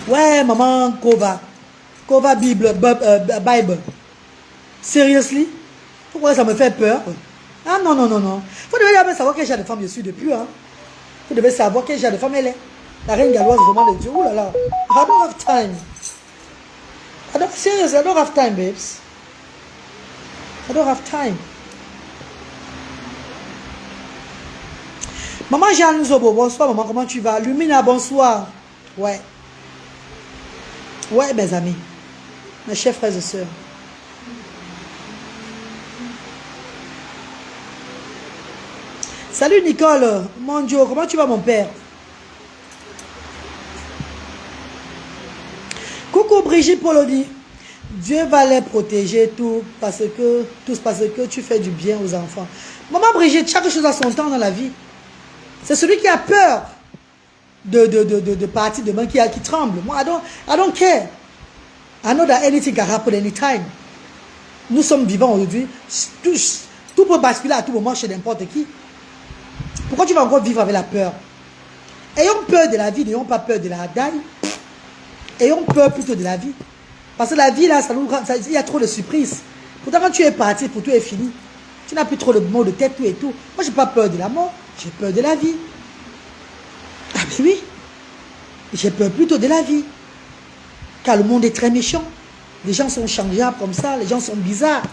Ouais, maman, Kova Bible. Seriously? Pourquoi ça me fait peur? Ah non, non, non, non. Vous devez jamais savoir quel genre de femme je suis depuis. Hein? Vous devez savoir quel genre de femme elle est. La reine galloise, vraiment de Dieu. Ouh là là. I don't have time. Seriously, I don't have time, babes. I don't have time. Maman Jeanne Zobo, bonsoir maman, comment tu vas? Lumina, bonsoir. Ouais. Ouais, mes amis. Mes chers frères et sœurs. Salut Nicole, mon Dieu, comment tu vas mon père? Coucou Brigitte Polony. Dieu va les protéger tous parce que tu fais du bien aux enfants. Maman Brigitte, chaque chose a son temps dans la vie. C'est celui qui a peur de partir demain qui tremble. Moi, I don't care. I know that anything can happen anytime. Nous sommes vivants aujourd'hui. Tout peut basculer à tout moment chez n'importe qui. Pourquoi tu vas encore vivre avec la peur? Ayons peur de la vie, n'ayons pas peur de la dalle. Ayons peur plutôt de la vie. Parce que la vie, là, il y a trop de surprises. Pourtant, quand tu es parti, pour tout est fini. Tu n'as plus trop de maux de tête, tout et tout. Moi, je n'ai pas peur de la mort. J'ai peur de la vie. Ah, mais oui. J'ai peur plutôt de la vie. Car le monde est très méchant. Les gens sont changeables comme ça. Les gens sont bizarres.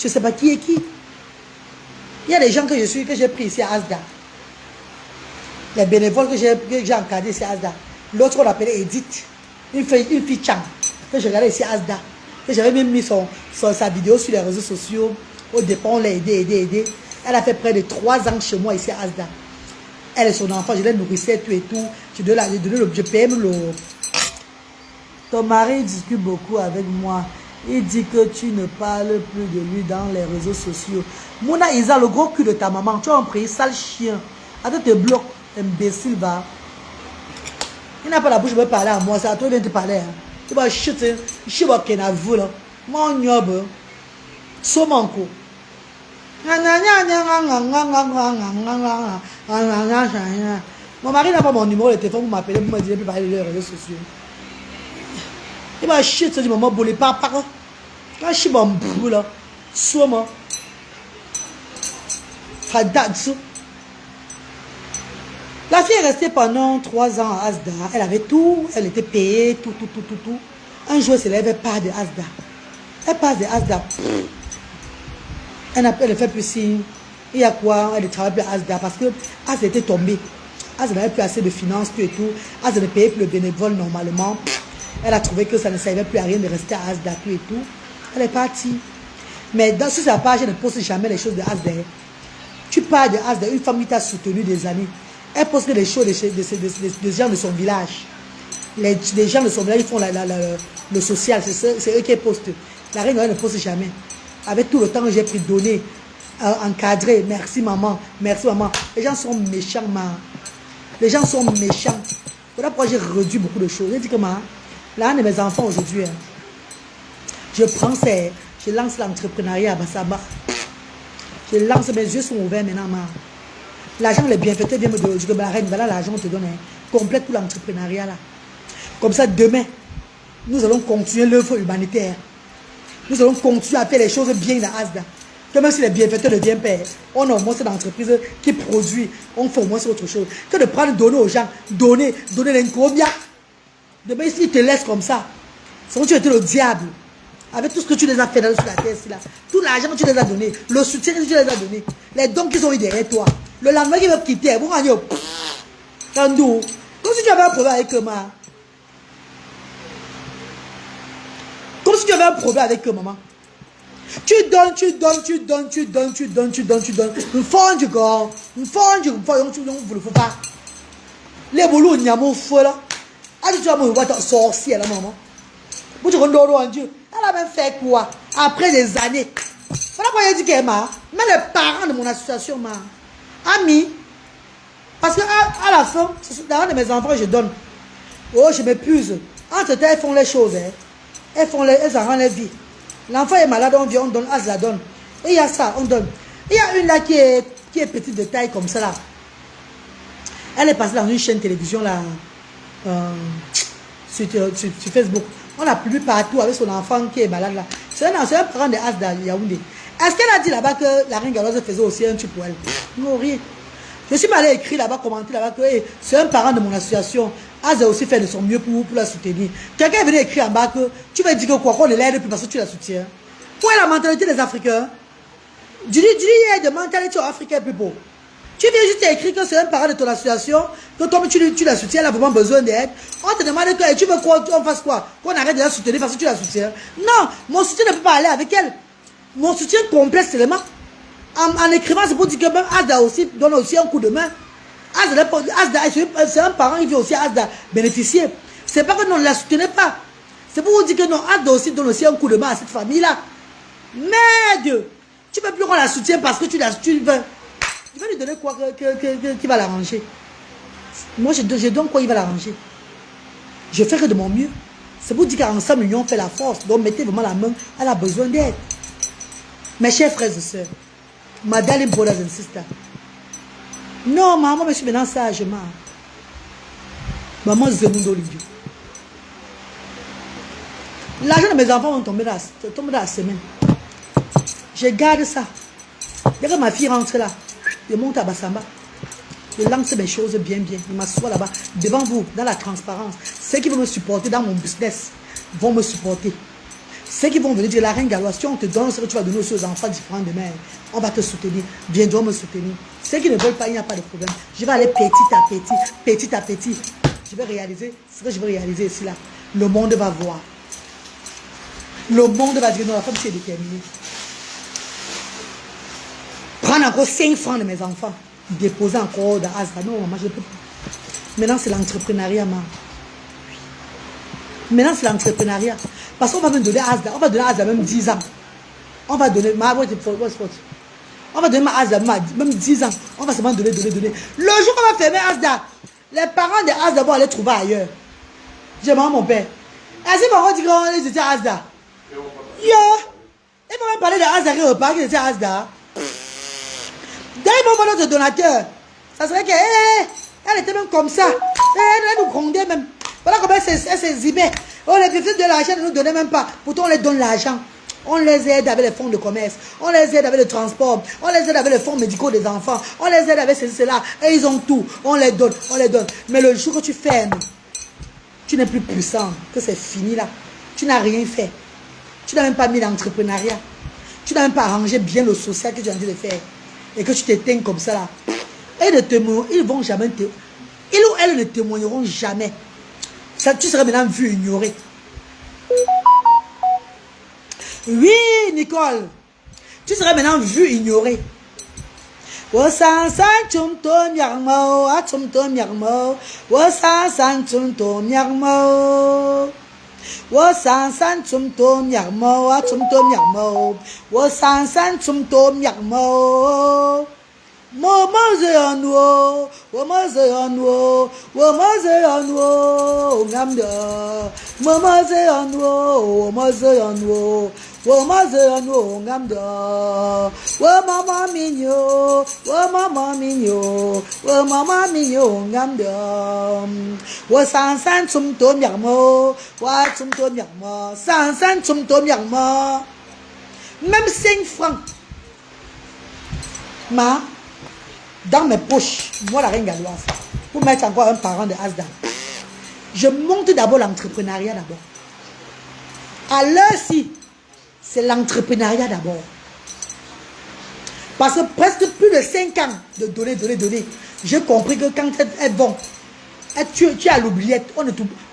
Je ne sais pas qui est qui. Il y a des gens que j'ai pris ici à Asda. Les bénévoles que j'ai encadrés ici à Asda. L'autre, on l'appelait Edith. Une fille Chang. Que j'ai regardé ici à Asda. Que j'avais même mis sa vidéo sur les réseaux sociaux. Au départ, on l'a aidé. Elle a fait près de 3 ans chez moi ici à Asda. Elle et son enfant, je les nourrissais, tout et tout. Je payais même le... Ton mari discute beaucoup avec moi. Il dit que tu ne parles plus de lui dans les réseaux sociaux. Mouna Isa, le gros cul de ta maman, tu as un prix, sale chien. Attends, te bloque, imbécile, va. Il n'a pas la bouche de parler à moi, c'est à toi de te parler. Hein. Tu vas chuter, je vais qu'il y a vous là. Mon gnobe, somanko. Mon mari n'a pas mon numéro de téléphone pour m'appeler, pour me dire, pour parler de les réseaux sociaux. Il va chier, tu dis, maman, boule pas, pas. Quand je suis bon, boule, soit moi. La fille est restée pendant 3 ans à Asda. Elle avait tout, elle était payée, tout. Un jour, elle se lève, elle part de Asda. Elle part de Asda. Elle ne fait plus signe. Il y a quoi? Elle ne travaille plus à Asda parce que Asda était tombée. Asda n'avait plus assez de finances, tout et tout. Asda ne payait plus le bénévole normalement. Elle a trouvé que ça ne servait plus à rien de rester à Asda, tout et tout. Elle est partie. Mais sur sa page, elle ne poste jamais les choses de Asda. Tu pars de Asda, une femme qui t'a soutenu des années. Elle poste les choses des gens de son village. Les gens de son village, ils font le social. C'est eux qui postent. La reine, elle ne poste jamais. Avec tout le temps que j'ai pris donner, encadré, merci maman, merci maman. Les gens sont méchants, ma. Les gens sont méchants. Voilà pourquoi j'ai réduit beaucoup de choses. J'ai dit que l'un de mes enfants aujourd'hui, je lance l'entrepreneuriat à Bassaba. Je lance, mes yeux sont ouverts maintenant. L'argent, les bienfaiteurs viennent me dire que la reine, voilà l'argent, on te donne complète pour l'entrepreneuriat là. Comme ça, demain, nous allons continuer l'œuvre humanitaire. Nous allons continuer à faire les choses bien dans Asda. Que même si les bienfaiteurs deviennent pères, on a au moins cette entreprise qui produit, on fait au moins autre chose. Que de prendre, donner aux gens, donner l'incobia. Demain, s'ils te laissent comme ça, c'est que tu étais le diable. Avec tout ce que tu les as fait sur la terre, là. Tout l'argent que tu les as donné, le soutien que tu les as donné, les dons qu'ils ont eu derrière toi, le lendemain qu'ils veulent quitter, vous allez au comme si tu avais un problème avec eux, maman. Comme si tu avais un problème avec eux, maman. Tu donnes. Une fois du corps, vous ne le faut pas. Les boulots, il y a mon feu là. Ah, tu vas me voir sorcière là, maman. Vous te rendez Dieu. Elle a même fait quoi? Après des années. Voilà pourquoi j'ai dit qu'elle m'a. Mais les parents de mon association m'a. Amis. Parce qu'à la fin, c'est l'un de mes enfants que je donne. Oh, je m'épuise. Entre elles, elles font les choses. Hein. Elles en rendent la vie. L'enfant est malade, on vient, on donne, As la donne. Et il y a ça, on donne. Il y a une là qui est petite de taille comme ça là. Elle est passée dans une chaîne télévision là. Sur Facebook. On l'a publié partout avec son enfant qui est malade là. C'est un parent de Asda Yaoundé. Est-ce qu'elle a dit là-bas que la reine Galoise faisait aussi un truc pour elle? Non, rien. Je suis allé écrire là-bas, commenter là-bas que hey, c'est un parent de mon association. Asda aussi fait de son mieux pour la soutenir. Quelqu'un est venu écrire en bas que tu vas dire que quoi qu'on ne l'aide plus parce que tu la soutiens. Où est la mentalité des Africains? Tu dis, il y a des mentalités africaines plus beaux. Tu viens juste écrire que c'est un parent de ton association, que toi tu la soutiens, elle a vraiment besoin d'aide. On te demande que tu veux quoi, on fasse quoi? Qu'on arrête de la soutenir parce que tu la soutiens. Non, mon soutien ne peut pas aller avec elle. Mon soutien complet seulement. En écrivant, c'est pour dire que même Asda aussi donne aussi un coup de main. Asda, c'est un parent qui vient aussi à Asda bénéficier. C'est pas que non, ne la soutenez pas. C'est pour vous dire que non, Asda aussi donne aussi un coup de main à cette famille-là. Merde! Tu ne peux plus qu'on la soutient parce que tu veux. Tu vas lui donner quoi qui va l'arranger? Moi, je donne quoi il va l'arranger? Je ferai de mon mieux. C'est pour dire qu'ensemble, l'union fait la force. Donc, mettez vraiment la main. Elle a besoin d'aide. Mes chers frères et sœurs, ma darling brothers and sisters. Non, maman, je suis maintenant sage. Maman, Zemundo Lidio. L'argent de mes enfants vont tomber dans la semaine. Je garde ça. Dès que ma fille rentre là, je monte à Bassamba. Je lance mes choses bien. Je m'assois là-bas, devant vous, dans la transparence. Ceux qui vont me supporter dans mon business vont me supporter. Ceux qui vont venir dire, la reine Galoise, si on te donne ce que tu vas donner aussi aux enfants différents demain, on va te soutenir. Viendront me soutenir. Ceux qui ne veulent pas, il n'y a pas de problème. Je vais aller petit à petit. Je vais réaliser ce que je veux réaliser ici là. Le monde va voir. Le monde va dire, non, la femme c'est déterminée. Prendre encore 5 francs de mes enfants. Déposer encore dans Asda. Non, maman, je ne peux pas. Maintenant, c'est l'entrepreneuriat, maman. Maintenant, c'est l'entrepreneuriat. Parce qu'on va me donner Asda. On va donner Asda même 10 ans. On va donner... On va donner ma Asda même 10 ans. On va seulement donner. Le jour qu'on va fermer Asda, les parents de Asda vont aller trouver ailleurs. J'ai mon père. Est-ce qu'ils vont dire qu'on était à Asda? Yo! Ils vont même parler de Asda qui repart, qui était à Asda. Dès qu'ils vont voir notre donateur, ça serait que, elle était même comme ça. Elle nous grondait même. Voilà comment elle s'exhibait. On les profite de l'argent, ne nous donnait même pas. Pourtant, on les donne l'argent. On les aide avec les fonds de commerce. On les aide avec le transport. On les aide avec les fonds médicaux des enfants. On les aide avec ceci, cela. Et ils ont tout. On les donne. Mais le jour que tu fermes, tu n'es plus puissant. Que c'est fini là. Tu n'as rien fait. Tu n'as même pas mis l'entrepreneuriat. Tu n'as même pas arrangé bien le social que tu as envie de faire. Et que tu t'éteins comme ça là. Et ils vont jamais te... Ils ou elles ne témoigneront jamais. Ça, tu serais maintenant vu ignoré. Oui, Nicole. Tu serais maintenant vu ignoré. Même 5 francs. Ma, dans mes poches, moi la reine Galoise, pour mettre encore un parent de Asda. Je monte d'abord l'entrepreneuriat d'abord. À l'heure-ci, c'est l'entrepreneuriat d'abord. Parce que presque plus de 5 ans de donner. J'ai compris que quand elles vont, tu es à l'oubliette,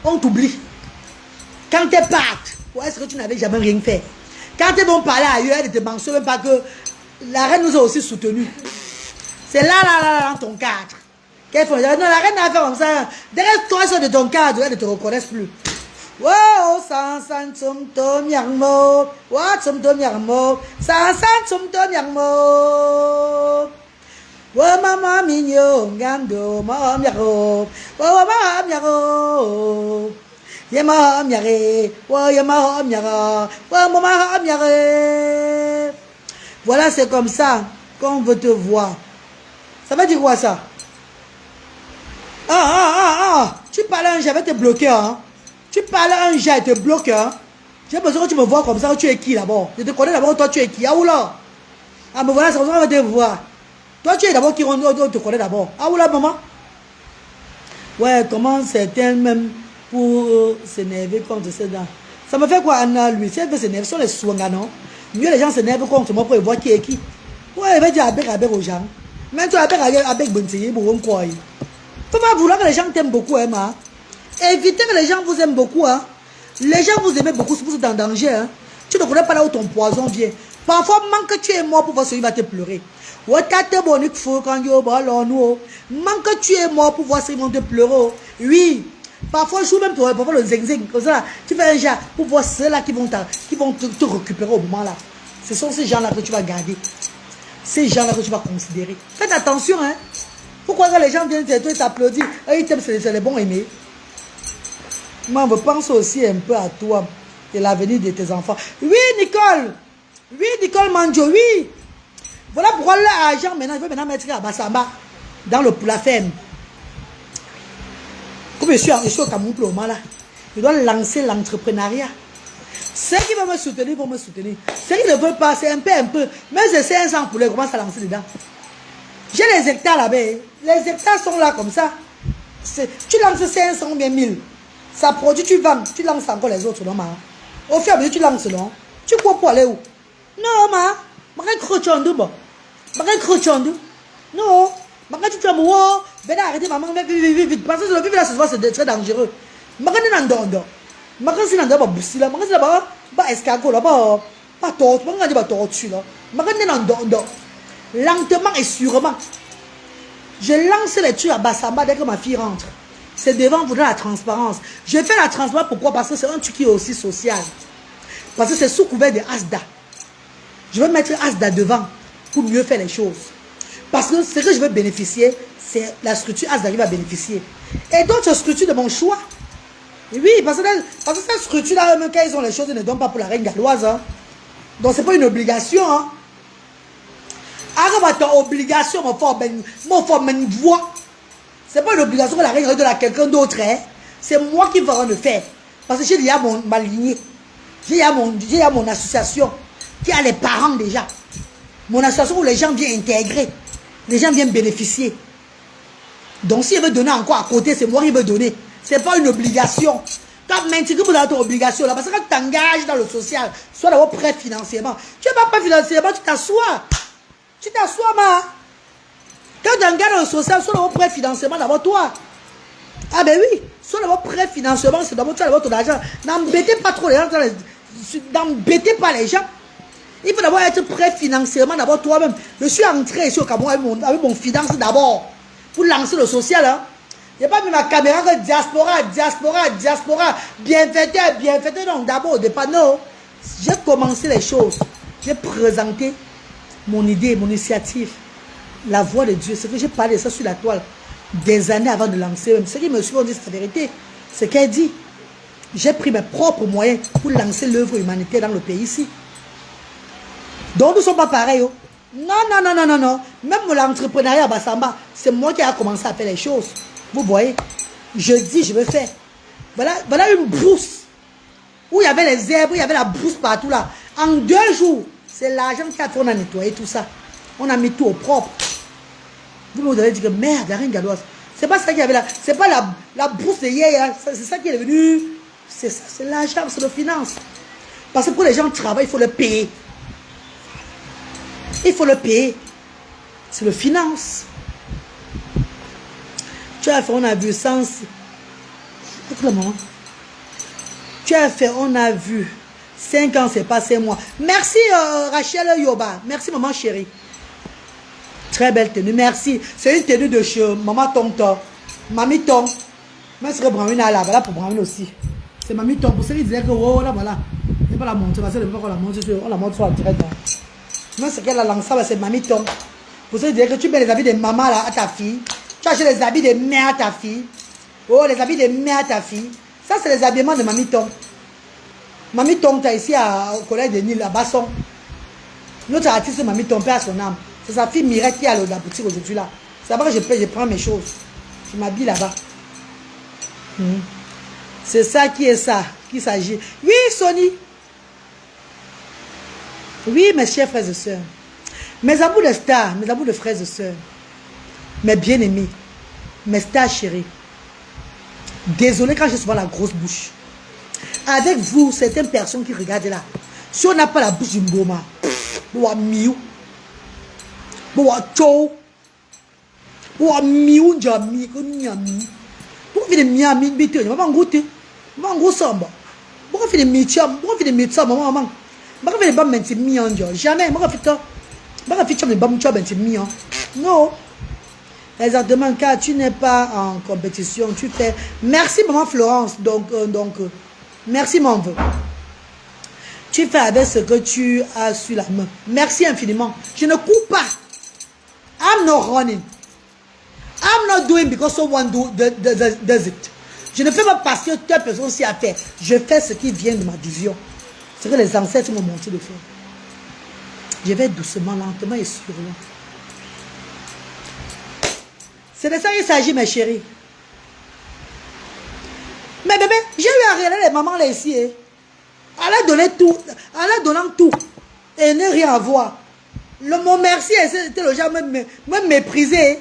on t'oublie. Quand elles partent, est-ce que tu n'avais jamais rien fait? Quand elles vont parler ailleurs, elles ne te mentionnent même pas que la reine nous a aussi soutenus. C'est là, dans ton cadre. Qu'elles font? Non, la reine n'a fait comme ça. Derrière toi, ils de ton cadre, elles ne te reconnaissent plus. Wow, san tum tom yarmo. Wow, tum tom yarmo. San tum tom yarmo. Wow, maman mignon, gando, maman yaro. Wow, maman yaro. Yama yare. Wow, yama yara. Wow, maman yare. Voilà, c'est comme ça qu'on veut te voir. Ça veut dire quoi ça? Tu parles un j'avais te bloqué, hein? Tu parles un j'ai te bloqué, hein? J'ai besoin que tu me vois comme ça. Tu es qui d'abord? Je te connais d'abord, toi tu es qui? Ah oula! Ah mais voilà, c'est comme ça qu'on va te voir. Toi tu es d'abord qui on te connaît d'abord. Ah oula maman? Ouais, comment certains même pour s'énerver contre ces dents. Ça me fait quoi Anna lui? Si elle veut s'énerver, ce sont les soins, non? Mieux les gens s'énervent contre moi pour voir qui est qui. Ouais, elle va dire avec aux gens. Mais toi avec Bontier, pour quoi? Faut pas vouloir que les gens t'aiment beaucoup, hein, ma. Évitez que les gens vous aiment beaucoup, hein. Les gens vous aiment beaucoup, c'est pour vous êtes en danger, hein. Tu ne connais pas là où ton poison vient. Parfois, manque que tu es mort pour voir celui qui va te pleurer. Manque que tu es mort pour voir celui qui va te pleurer. Oui. Parfois, je joue même pour le zing-zing. Comme ça, tu fais un jas pour voir ceux-là qui vont te récupérer au moment là. Ce sont ces gens-là que tu vas garder. Ces gens-là que tu vas considérer. Faites attention, hein. Pourquoi les gens viennent t'applaudir? Ils t'aiment, c'est les bons aimés. Moi, je pense aussi un peu à toi et l'avenir de tes enfants. Oui, Nicole. Oui, Nicole Manjo, oui. Voilà pourquoi l'argent, maintenant, il veut maintenant mettre à Bassamba, dans la ferme. Comme je suis au Cameroun pour le moment là, il doit lancer l'entrepreneuriat. Ceux qui veulent me soutenir vont me soutenir. Ceux qui ne veulent pas, c'est un peu. Même si c'est 500 poulets, commence à lancer dedans. J'ai les hectares là-bas. Les hectares sont là comme ça. Tu lances 500 ou bien 1000. Ça produit, tu vends. Tu lances encore les autres, non, ma. Au fur et à mesure, tu lances, non. Tu crois pour aller où? Non, ma. Je crochondu, bon. Je crochondu. Non. Je tu vas ben arrêtez, maman. Vite. Parce que le vivre là, ce soir, c'est très dangereux. Je ne sais pas. Je ne sais pas. Je ne sais pas. Pas escargot là, pas tortue, pas tortue là. Lentement et sûrement. Je lance les trucs à Bassamba dès que ma fille rentre. C'est devant vous dans la transparence. Je fais la transparence pourquoi? Parce que c'est un truc qui est aussi social. Parce que c'est sous couvert de Asda. Je veux mettre Asda devant pour mieux faire les choses. Parce que ce que je veux bénéficier, c'est la structure Asda qui va bénéficier. Et d'autres structures de mon choix. Oui, parce que cette structure-là, même quand ils ont les choses, ils ne donnent pas pour la reine galloise. Hein. Donc, ce n'est pas une obligation. Hein. Arrête ton obligation, mon fort, voix. Ce n'est pas une obligation que la reine redonne à quelqu'un d'autre. Hein. C'est moi qui vais le faire. Parce que j'ai déjà ma lignée. J'ai déjà mon association qui a les parents déjà. Mon association où les gens viennent intégrer. Les gens viennent bénéficier. Donc, s'il veut donner encore à côté, c'est moi qui veux donner. Ce n'est pas une obligation. Quand maintenant, vous avez ton obligation là, parce que quand tu t'engages dans le social, soit d'abord prêt financièrement. Tu n'es pas prêt financièrement, tu t'assois. Tu t'assois, ma. Quand tu t'engages dans le social, soit d'abord prêt financièrement, d'abord toi. Ah ben oui, soit d'abord prêt financièrement, c'est d'abord toi, d'abord ton argent. N'embêtez pas trop les gens. N'embêtez pas les gens. Il faut d'abord être prêt financièrement, d'abord toi-même. Je suis entré ici au Cameroun avec mon finance d'abord. Pour lancer le social, hein. Il n'y a pas mis ma caméra que diaspora, bienfaiteur, non, d'abord, au départ, non. J'ai commencé les choses. J'ai présenté mon idée, mon initiative, la voix de Dieu. C'est que j'ai parlé de ça sur la toile des années avant de lancer. Même ceux qui me suivent ont dit c'est la vérité. C'est qu'elle dit. J'ai pris mes propres moyens pour lancer l'œuvre humanitaire dans le pays ici. Donc, nous ne sommes pas pareils. Oh. Non. Même l'entrepreneuriat à Bassamba, c'est moi qui ai commencé à faire les choses. Vous voyez, je dis, je veux faire. Voilà une brousse. Où il y avait les herbes, où il y avait la brousse partout là. En 2 jours, c'est l'argent qui a fait, on a nettoyé tout ça. On a mis tout au propre. Vous avez dit que merde, la reine galloise. C'est pas ça qu'il y avait là. C'est pas la brousse de hier. C'est ça qui est venu. C'est ça, c'est l'argent, c'est la finance. Parce que pour les gens qui travaillent, il faut le payer. Il faut le payer. C'est le finance. Tu as fait, on a vu sans... Écoute le moment. Tu as fait, on a vu 5 ans, c'est pas 5 mois. Merci Rachel Yoba. Merci maman chérie. Très belle tenue. Merci. C'est une tenue de chez maman Tonton. Mamie Ton. Moi, je serais Bramine là. Voilà pour Bramine aussi. C'est Mamie Ton. Pour ceux qui disaient que oh là voilà. Je ne vais pas la montrer parce que depuis qu'on la montre, on la montre sur la direct. Moi, ce qu'elle a lancé, c'est Mamie Ton. Pour ceux qui disaient que tu mets les habits de maman là à ta fille. Tu achètes les habits de mère à ta fille. Oh, les habits de mère à ta fille. Ça, c'est les habillements de Mamie Tom. Mamie Tom, tu as ici au collège de Nîmes, à Basson. Notre artiste, Mamie Tom, perd son âme. C'est sa fille Mirette qui est à la boutique aujourd'hui là. C'est là-bas que je prends mes choses. Je m'habille là-bas. C'est ça qui est ça, qui s'agit. Oui, Sony. Oui, mes chers frères et sœurs. Mes amours de stars, mes amours de frères et sœurs. Mes bien-aimés, mes stars chéris, désolé quand j'ai souvent la grosse bouche. Avec vous, certaines personnes qui regardent là, si on n'a pas la bouche du mboma, pourquoi non. Exactement, car tu n'es pas en compétition, tu fais... Merci maman Florence, donc merci mon vœu. Tu fais avec ce que tu as sur la main. Merci infiniment. Je ne cours pas. I'm not running. I'm not doing because someone does it. Je ne fais pas parce que telle personne s'y a fait. Je fais ce qui vient de ma vision. Ce que les ancêtres m'ont montré de faire. Je vais doucement, lentement et sûrement. C'est de ça qu'il s'agit, mes chéris. Mais bébé, j'ai eu à regarder les mamans là ici. Hein. En leur donnant tout, en leur donnant tout, et ne rien avoir. Mon merci, c'était le genre même méprisé.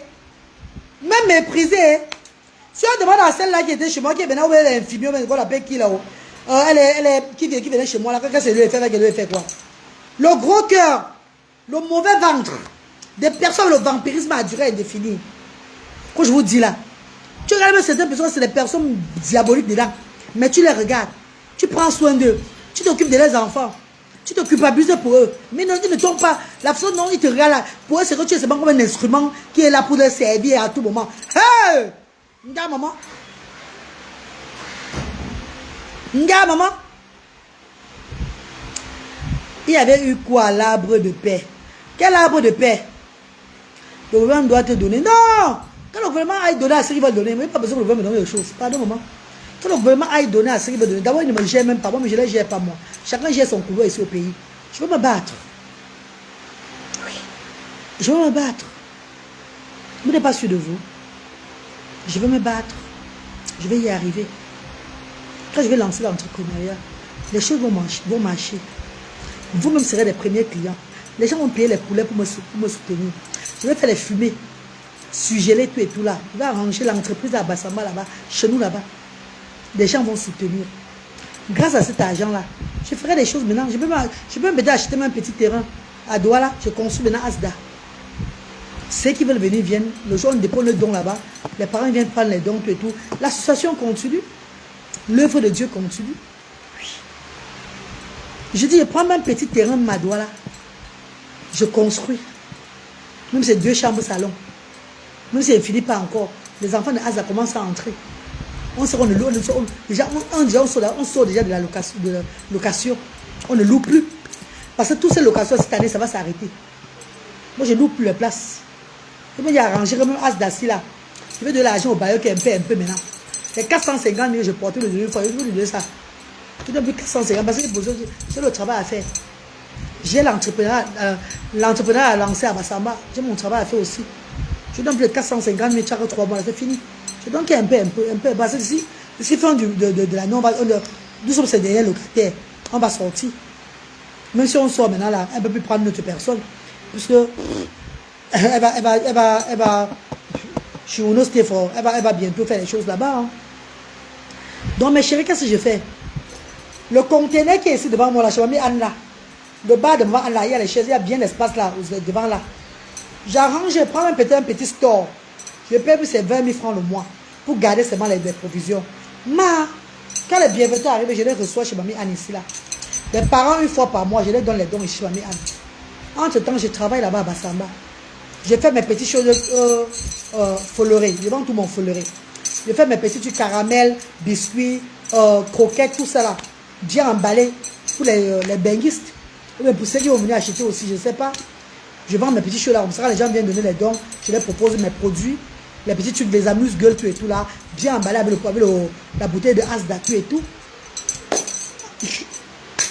Même méprisé. Si on demande à celle-là qui était chez moi, qui est maintenant, elle est infirmière, mais on l'appelle qui là-haut. Elle est qui venait chez moi là, quand c'est lui, elle lui fait quoi? Le gros cœur, le mauvais ventre, des personnes, le vampirisme a duré indéfini. Quand je vous dis là, tu regardes même certaines personnes, c'est des personnes diaboliques dedans, mais tu les regardes, tu prends soin d'eux, tu t'occupes de leurs enfants, tu t'occupes abuses pour eux, mais non, ils ne tombent pas. La façon dont ils te regardent là, pour eux, c'est que tu es seulement comme un instrument qui est là pour leur servir à tout moment. Hey! Nga maman. Nga maman. Il y avait eu quoi, l'arbre de paix? Quel arbre de paix? Le gouvernement doit te donner. Non! Quand le gouvernement aille donner à ceux qui veulent donner, mais il n'y a pas besoin que le gouvernement me donne des choses. Pardon, maman. Quand le gouvernement aille donner à ceux qui veulent donner, d'abord, il ne me gère même pas. Moi, mais je ne les gère pas, moi. Chacun gère son couloir ici au pays. Je veux me battre. Oui. Je veux me battre. Vous n'êtes pas sûr de vous. Je veux me battre. Je vais y arriver. Quand je vais lancer l'entrepreneuriat, les choses vont marcher. Vous-même serez les premiers clients. Les gens vont payer les poulets pour me soutenir. Je vais faire les fumées, surgeler tout et tout là. Je vais arranger l'entreprise à Bassamba là-bas, chez nous là-bas. Les gens vont soutenir. Grâce à cet argent-là, je ferai des choses maintenant. Je peux m'aider à acheter même un petit terrain à Douala. Je construis maintenant Asda. Ceux qui veulent venir viennent. Le jour où on dépose le don là-bas, les parents viennent prendre les dons tout et tout. L'association continue. L'œuvre de Dieu continue. Oui. Je dis, je prends même un petit terrain de Madouala. Je construis. Même si c'est 2 chambres salon. Même si ça ne finit pas encore. Les enfants de Asa commencent à entrer. On sort, on sort déjà de la location. On ne loue plus. Parce que toutes ces locations cette année, ça va s'arrêter. Moi, je ne loue plus les places. Et moi, j'ai arrangé comme un as d'assis là. Je vais de l'argent au bailleur qui est un peu maintenant. Les 450 000, je portais le deuxième fois. Je vais lui donner ça. Je donne plus 450 parce que c'est le travail à faire. J'ai l'entrepreneur à lancer à Bassamba. J'ai mon travail à faire aussi. Je donne plus de 450 000 chaque 3 mois. C'est fini. Je donne un peu. Parce que si font de la norme, nous sommes ces derniers locataires. On va sortir. Même si on sort maintenant là, elle ne peut plus prendre notre personne. Parce que elle va bientôt faire les choses là-bas. Hein. Donc mes chéris, qu'est-ce que je fais? Le conteneur qui est ici devant moi là, je vais mettre Anne là. Le bas devant Anne là, il y a les chaises, il y a bien l'espace là, devant là. J'arrange, je prends un petit store. Je paye plus ces 20 000 francs le mois pour garder seulement les provisions. Quand les bienfaiteurs arrivent, je les reçois chez Mamie Anne ici là. Les parents, une fois par mois, je les donne les dons ici chez Mamie Anne. Entre temps, je travaille là-bas à Bassamba. Je fais mes petites choses follerées. Je vends tout mon folleré. Je fais mes petits trucs caramel, biscuits, croquettes, tout ça là. Bien emballé pour les benguistes. Ou bien pour ceux qui vont venir acheter aussi, je ne sais pas. Je vends mes petits choses là. Comme ça, les gens viennent donner les dons. Je leur propose mes produits. Les petits trucs, les amuse-gueules, tout et tout là. Bien emballé avec la bouteille de Asda, tout et tout.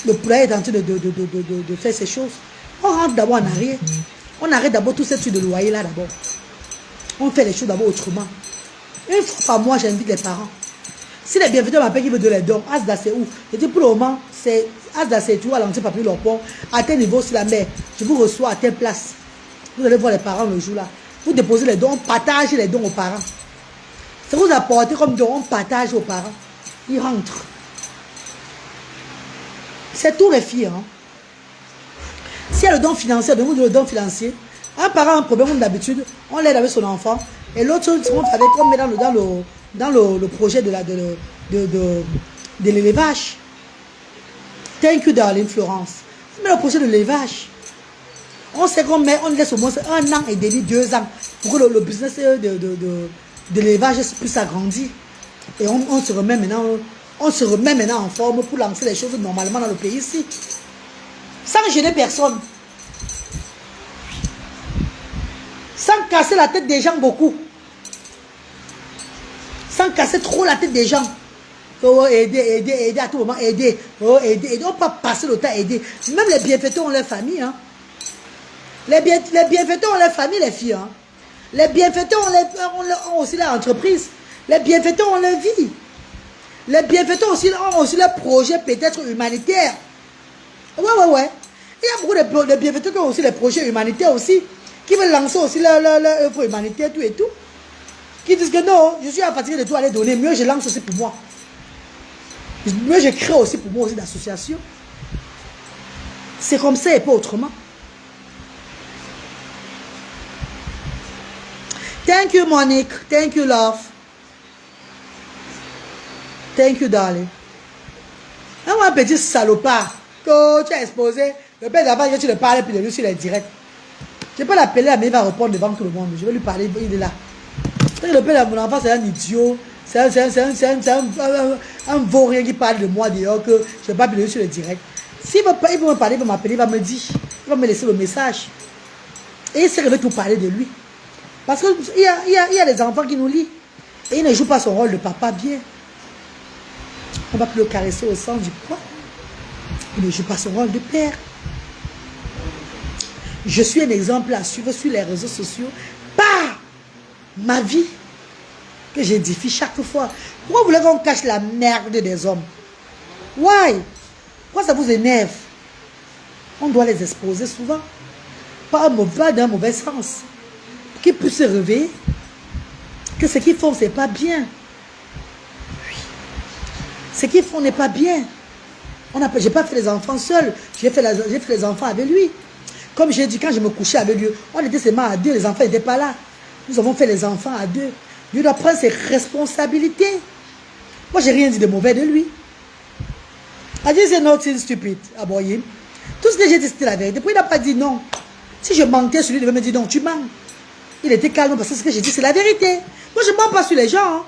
Le poulet est en train de faire ces choses. On rentre d'abord en arrière. On arrête d'abord tout ce truc de loyer là d'abord. On fait les choses d'abord autrement. Une fois par mois, j'invite les parents. Si les bienfaiteurs m'appellent qui veulent de les dons, Asda c'est où? Je dis pour le moment, c'est Asda c'est tout à l'entrée papier leur pont. À tel niveau sur la mer, je vous reçois à telle place. Vous allez voir les parents le jour là. Vous déposez les dons, on partage les dons aux parents. Ça vous apporte comme don, on partage aux parents. Ils rentrent. C'est tout les filles. Hein? S'il y a le don financier, donnez-vous le don financier. Un parent a un problème comme d'habitude, on l'aide avec son enfant. Et l'autre, on met dans le projet de l'élevage. Thank you, darling Florence. On met le projet de l'élevage. On sait qu'on laisse au moins 1 an et demi, 2 ans pour que le business de l'élevage puisse s'agrandir. Et on se remet maintenant en forme pour lancer les choses normalement dans le pays ici. Sans gêner personne. Sans casser la tête des gens beaucoup. Sans casser trop la tête des gens. Oh, aider à tout moment, aider. Oh, aider. On ne peut pas passer le temps à aider. Même les bienfaiteurs ont leur famille. Hein. Les bienfaiteurs ont leur famille, les filles. Hein. Les bienfaiteurs ont aussi leur entreprise. Les bienfaiteurs ont leur vie. Les bienfaiteurs ont aussi leur projet peut-être humanitaire. Ouais. Il y a beaucoup de bienfaiteurs qui ont aussi les projets humanitaires aussi, qui veulent lancer aussi leur œuvre humanitaire, tout et tout. Qui disent que non, je suis fatigué de tout aller donner, mieux je lance aussi pour moi. Mieux je crée aussi pour moi aussi d'associations. C'est comme ça et pas autrement. Thank you, Monique. Thank you, love. Thank you, darling. Un petit salopard que tu as exposé. Le père d'avant, tu le parlais, puis de lui sur les directs. Je peux l'appeler, mais il va répondre devant tout le monde. Je vais lui parler, il est là. Le père de mon enfant, c'est un idiot. C'est un vaurien qui parle de moi d'ailleurs, que je ne vais pas appeler sur le direct. S'il veut me parler, il va m'appeler, il va me dire, il va me laisser le message. Et il sait que je vais tout parler de lui. Parce qu'il y a des enfants qui nous lient. Et il ne joue pas son rôle de papa bien. On va plus le caresser au sens du poids. Il ne joue pas son rôle de père. Je suis un exemple à suivre sur les réseaux sociaux par ma vie que j'édifie chaque fois. Pourquoi vous voulez qu'on cache la merde des hommes? Why? Pourquoi ça vous énerve? On doit les exposer souvent. Pas d'un mauvais sens. Pour qu'ils puissent se réveiller. Que ce qu'ils font, c'est pas bien. Oui. Ce qu'ils font n'est pas bien. Je n'ai pas fait les enfants seuls. J'ai fait les enfants avec lui. Comme j'ai dit, quand je me couchais avec lui, on était seulement à deux, les enfants n'étaient pas là. Nous avons fait les enfants à deux. Lui doit prendre ses responsabilités. Moi, je n'ai rien dit de mauvais de lui. I just say nothing stupid, aboyé. Tout ce que j'ai dit, c'était la vérité. Puis il n'a pas dit non. Si je mentais sur lui, il devait me dire non, tu mens. Il était calme parce que ce que j'ai dit, c'est la vérité. Moi, je ne mens pas sur les gens. Hein.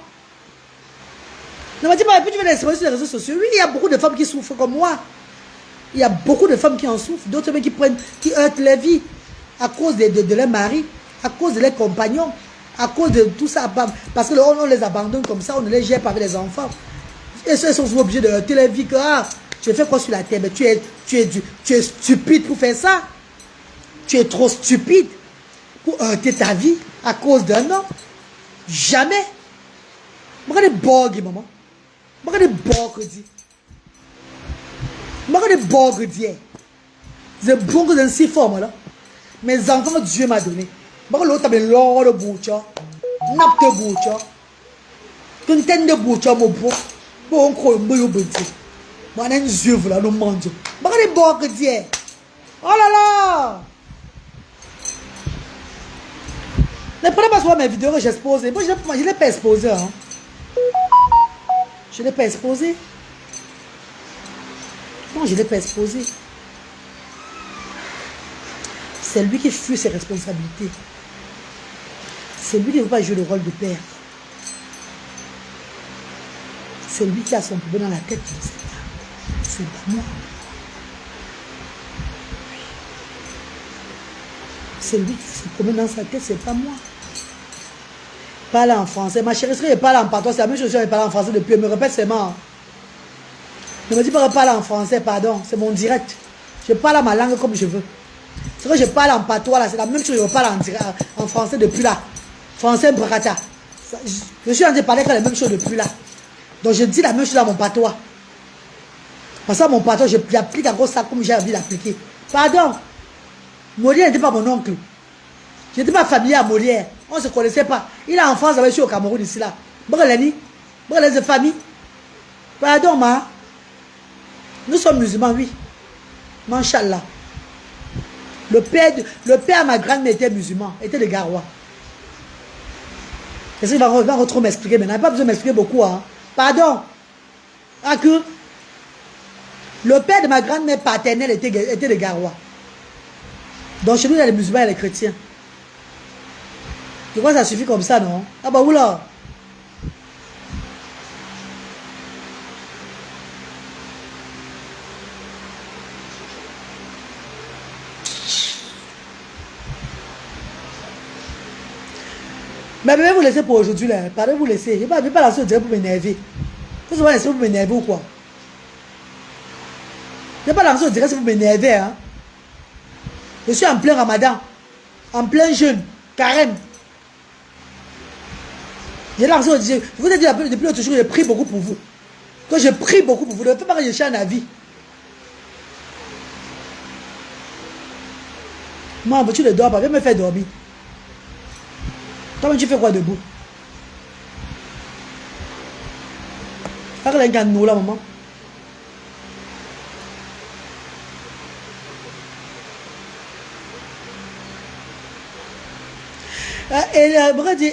Il m'a dit, bah, puis tu veux l'exposer sur les réseaux sociaux. Oui, il y a beaucoup de femmes qui souffrent comme moi. Il y a beaucoup de femmes qui en souffrent, d'autres qui heurtent leur vie à cause de leur mari, à cause de leurs compagnons, à cause de tout ça. Parce qu'on les abandonne comme ça, on ne les gère pas avec les enfants. Et ceux sont souvent obligés de heurter leur vie. Tu fais quoi sur la terre? Mais tu es stupide pour faire ça. Tu es trop stupide pour heurter ta vie à cause d'un homme. Jamais. Regardez Borg, maman. Regardez Borg, dit. Regardez Borg, dit. C'est bon que dans ces formes-là. Mes enfants, Dieu m'a donné. Regardez l'autre, mais l'or de boucha. Nappe de boucha. Une tête de boucha, mon beau. Bon, on croit un peu de boucha. Moi, on a un yeux, là, nous mangeons. Regardez Borg, dit. Oh là là! Ne prenez pas souvent mes vidéos que j'ai exposées. Moi, je ne l'ai pas exposé. Hein. Je ne l'ai pas exposé. Non, je ne l'ai pas exposé. C'est lui qui fuit ses responsabilités. C'est lui qui ne veut pas jouer le rôle de père. C'est lui qui a son problème dans la tête. C'est pas moi. C'est lui qui a son problème dans sa tête, c'est pas moi. Parle en français. Ma chérie, si je parle en patois, c'est la même chose que je parle en français depuis. Elle me répète seulement. Ne me dis pas que je parle en français, pardon. C'est mon direct. Je parle ma langue comme je veux. C'est que je parle en patois, là. C'est la même chose que je parle en français depuis là. Français, brakata. Je suis en train de parler la même chose depuis là. Donc je dis la même chose à mon patois. Parce que mon patois, j'applique encore ça comme j'ai envie d'appliquer. Pardon. Molière n'était pas mon oncle. Je n'étais pas familier à Molière. On ne se connaissait pas. Il est en France, avec au Cameroun ici là. Brelani. Brelani, famille. Pardon, ma. Nous sommes musulmans, oui. Manchallah. Le père de ma grand-mère était musulman, était de Garoua. Est-ce qu'il va trop m'expliquer maintenant? Il n'a pas besoin de m'expliquer beaucoup. Hein. Pardon. Ah, que le père de ma grand-mère paternelle était de Garoua. Donc chez nous, il y a les musulmans et les chrétiens. Tu crois que ça suffit comme ça, non? Ah bah oula. Mais je vais vous laisser pour aujourd'hui là. Pardon, vous laisser. Je ne vais pas lancer au direct pour m'énerver. Vous allez laisser pour m'énerver ou quoi? Je ne vais pas lancer au direct pour m'énerver. Hein? Je suis en plein ramadan. En plein jeûne. Carême. J'ai lancé au direct. Je vous ai dit depuis l'autre jour, je prie beaucoup pour vous. Que je prie beaucoup pour vous. Ne faites pas que je cherche un avis. Moi, tu ne dors pas, viens me faire dormir. Toi, tu fais quoi debout? Regarde un nous là, maman.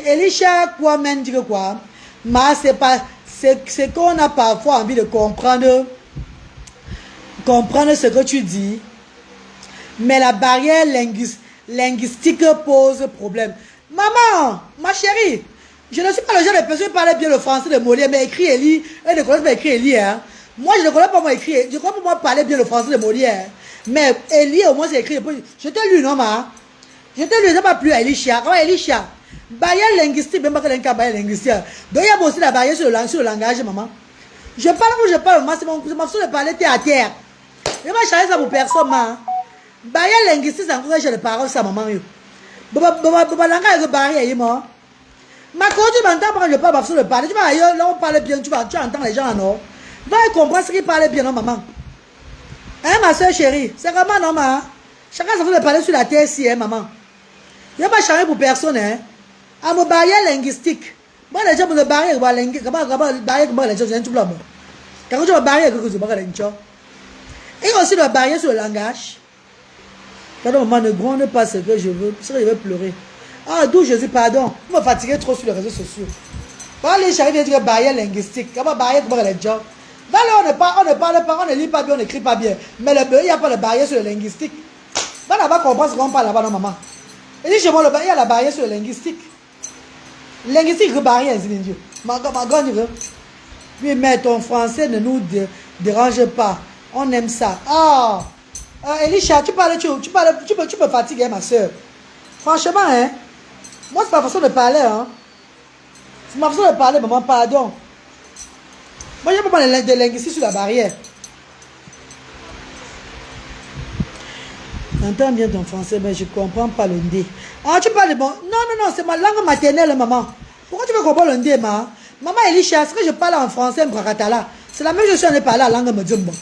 Elisha quoi même dit que quoi? Mais c'est pas c'est qu'on a parfois envie de comprendre ce que tu dis, mais la barrière linguistique pose problème. Maman, ma chérie, je ne suis pas le genre de personne qui parle bien le français de Molière, mais écrit et lit, elle ne connaît pas écrit et lire. Hein. Moi, je ne connais pas moi écrire, je ne connais pas moi parler bien le français de Molière. Mais Elie, au moins, c'est écrit. Je t'ai lu, non, ma? Je t'ai lu, je n'ai pas plus Elisha. Comment Elisha? Barrière linguistique, même pas que l'un barrière linguistique. Donc, il y a aussi la barrière sur le langage, maman. Je parle comme je parle, moi, c'est ma façon de parler terre à terre. Je ne vais pas changer ça pour personne, ma. Barrière linguistique, c'est encore un jeu de parole, ça, maman. Baba langage barrière, moi. Ma quand tu m'entends quand je parle, ma façon de parler, tu vas ailleurs, là, on parle bien, tu entends les gens, non? Va comprendre ce qu'ils parlent bien, non, maman. Hein, ma soeur chérie? C'est vraiment non, ma. Chacun s'en fout de parler sur la terre ici, hein, maman. Je ne vais pas changer pour personne, hein. À mon barrière linguistique. Moi, les gens, me barrière, comment les gens, c'est un tout blanc. Quand tu vas barrière, que tu vas les gens. Et aussi la barrière sur le langage. Pardon, maman, ne gronde pas ce que je veux. Ce que je veux pleurer. Ah, d'où je dis pardon. Vous me fatiguez trop sur les réseaux sociaux. Voilà, les charriers viennent dire barrière linguistique. Comment barrière, comment les gens. Là, on ne parle pas, on ne lit pas bien, on n'écrit pas bien. Mais il n'y a pas de barrière sur le linguistique. Va là-bas comprendre ce qu'on parle là-bas, non, maman. Et dis chez moi, il y a la barrière sur le linguistique. Linguistique, il y a barrière, c'est Dieu. Ma gagne, oui, mais ton français ne nous dérange pas. On aime ça. Ah, Elisha, tu peux fatiguer ma soeur. Franchement, hein. Moi, c'est ma façon de parler, hein. C'est ma façon de parler, maman, pardon. Moi, je n'ai pas de linguistique sur la barrière. J'entends bien ton français, mais je ne comprends pas le ndé. Ah, tu parles bon. Non, c'est ma langue maternelle, maman. Pourquoi tu veux comprendre le ndé, ma? Maman Elisha, ce que je parle en français, c'est la même chose que je parle en langue medjumba.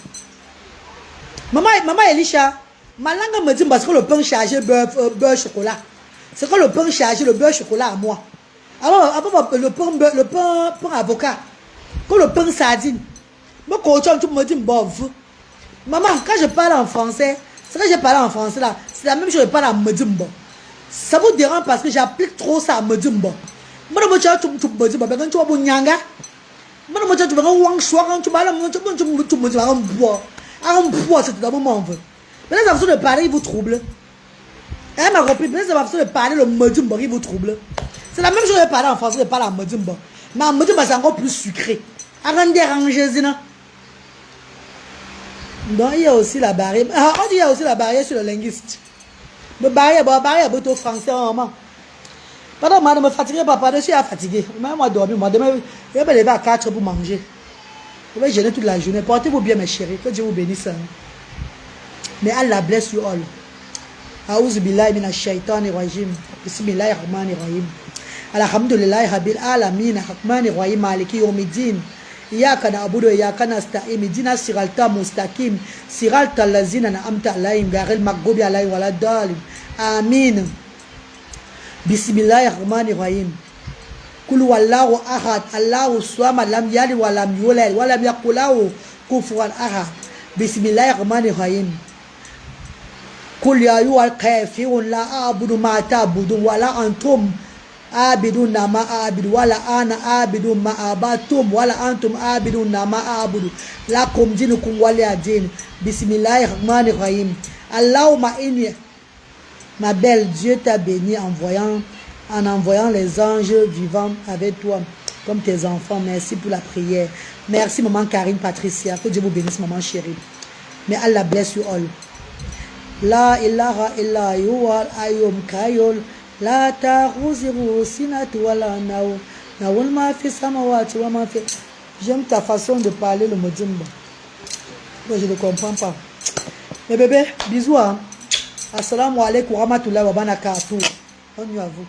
Maman Elisha, ma langue medjumba, c'est que le pain chargé beurre chocolat. C'est que le pain chargé, le beurre chocolat à moi. Alors, le pain avocat. Que le pain sardine. Moi, quand tu me dis, maman, quand je parle en français, ce que je parle en français là, c'est la même chose que je parle en medjumba. Ça vous dérange parce que j'applique trop ça à medjumba. Moi, je me dis, tu me dis, quand tu vas au nyanga. Moi, je me dis, tu vas au wang choix, quand tu vas là, tu me dis, un bois, c'est tout le moment. Mais là, ça façon de parler, il vous trouble. Eh, ma copine, mais ça façon de parler, le medjumba, il vous trouble. C'est la même chose que je parle en français, je parle en medjumba. Mais en medjumba, c'est encore plus sucré. Avant de déranger, donc il y a aussi la barrière. Ah, on dit il y a aussi la barrière sur le linguiste. Le barrière, au français, maman. Pardon, moi, ne me fatiguez pas, je suis fatigué. Même moi, dormir, moi, demain, je vais me lever à 4 pour manger. Je vais gêner toute la journée. Portez-vous bien, mes chéris. Que Dieu vous bénisse. Mais Allah bless you all. A'udhu billahi minash shaitani rajim. Bismillahir rahmanir rahim. Alhamdulillahi rabbil alamin. Rahmanir rahim. Maliki yawmiddin. Iyyaka na'budu wa iyyaka nasta'in. Ihdina siratal mustaqim. Siratal ladzina an'amta 'alaihim ghairil maghdubi 'alaihim waladdallin. Amin. Bismillahirrahmanirrahim. Kul wallahu ahad. Allahu samad. Lam yalid wa lam yulad wa lam yakul lahu kufuwan ahad. Bismillahirrahmanirrahim. Kul ya ayyuhal kafirun la a'budu ma ta'budun wa la antum abidun ma a'budu wa la ana abidun ma abatum wa la antum abidun ma a'budu. Lakum dinukum waliya din. Bismillahirrahmanirrahim. Allahumma inni. Ma belle, Dieu t'a béni en envoyant les anges vivants avec toi, comme tes enfants. Merci pour la prière. Merci, maman Karine Patricia. Que Dieu vous bénisse, maman chérie. May Allah bless you all. La ilaha illa huwal hayyul qayyum. La ta'khuzuhu sinatun wa la nawm. Lahu ma fi samawati wa ma fi. J'aime ta façon de parler le medjumba. Moi, je ne comprends pas. Mais bébé, bisous. Assalamu alaikum wa rahmatullahi wa barakatuh. On y va vous.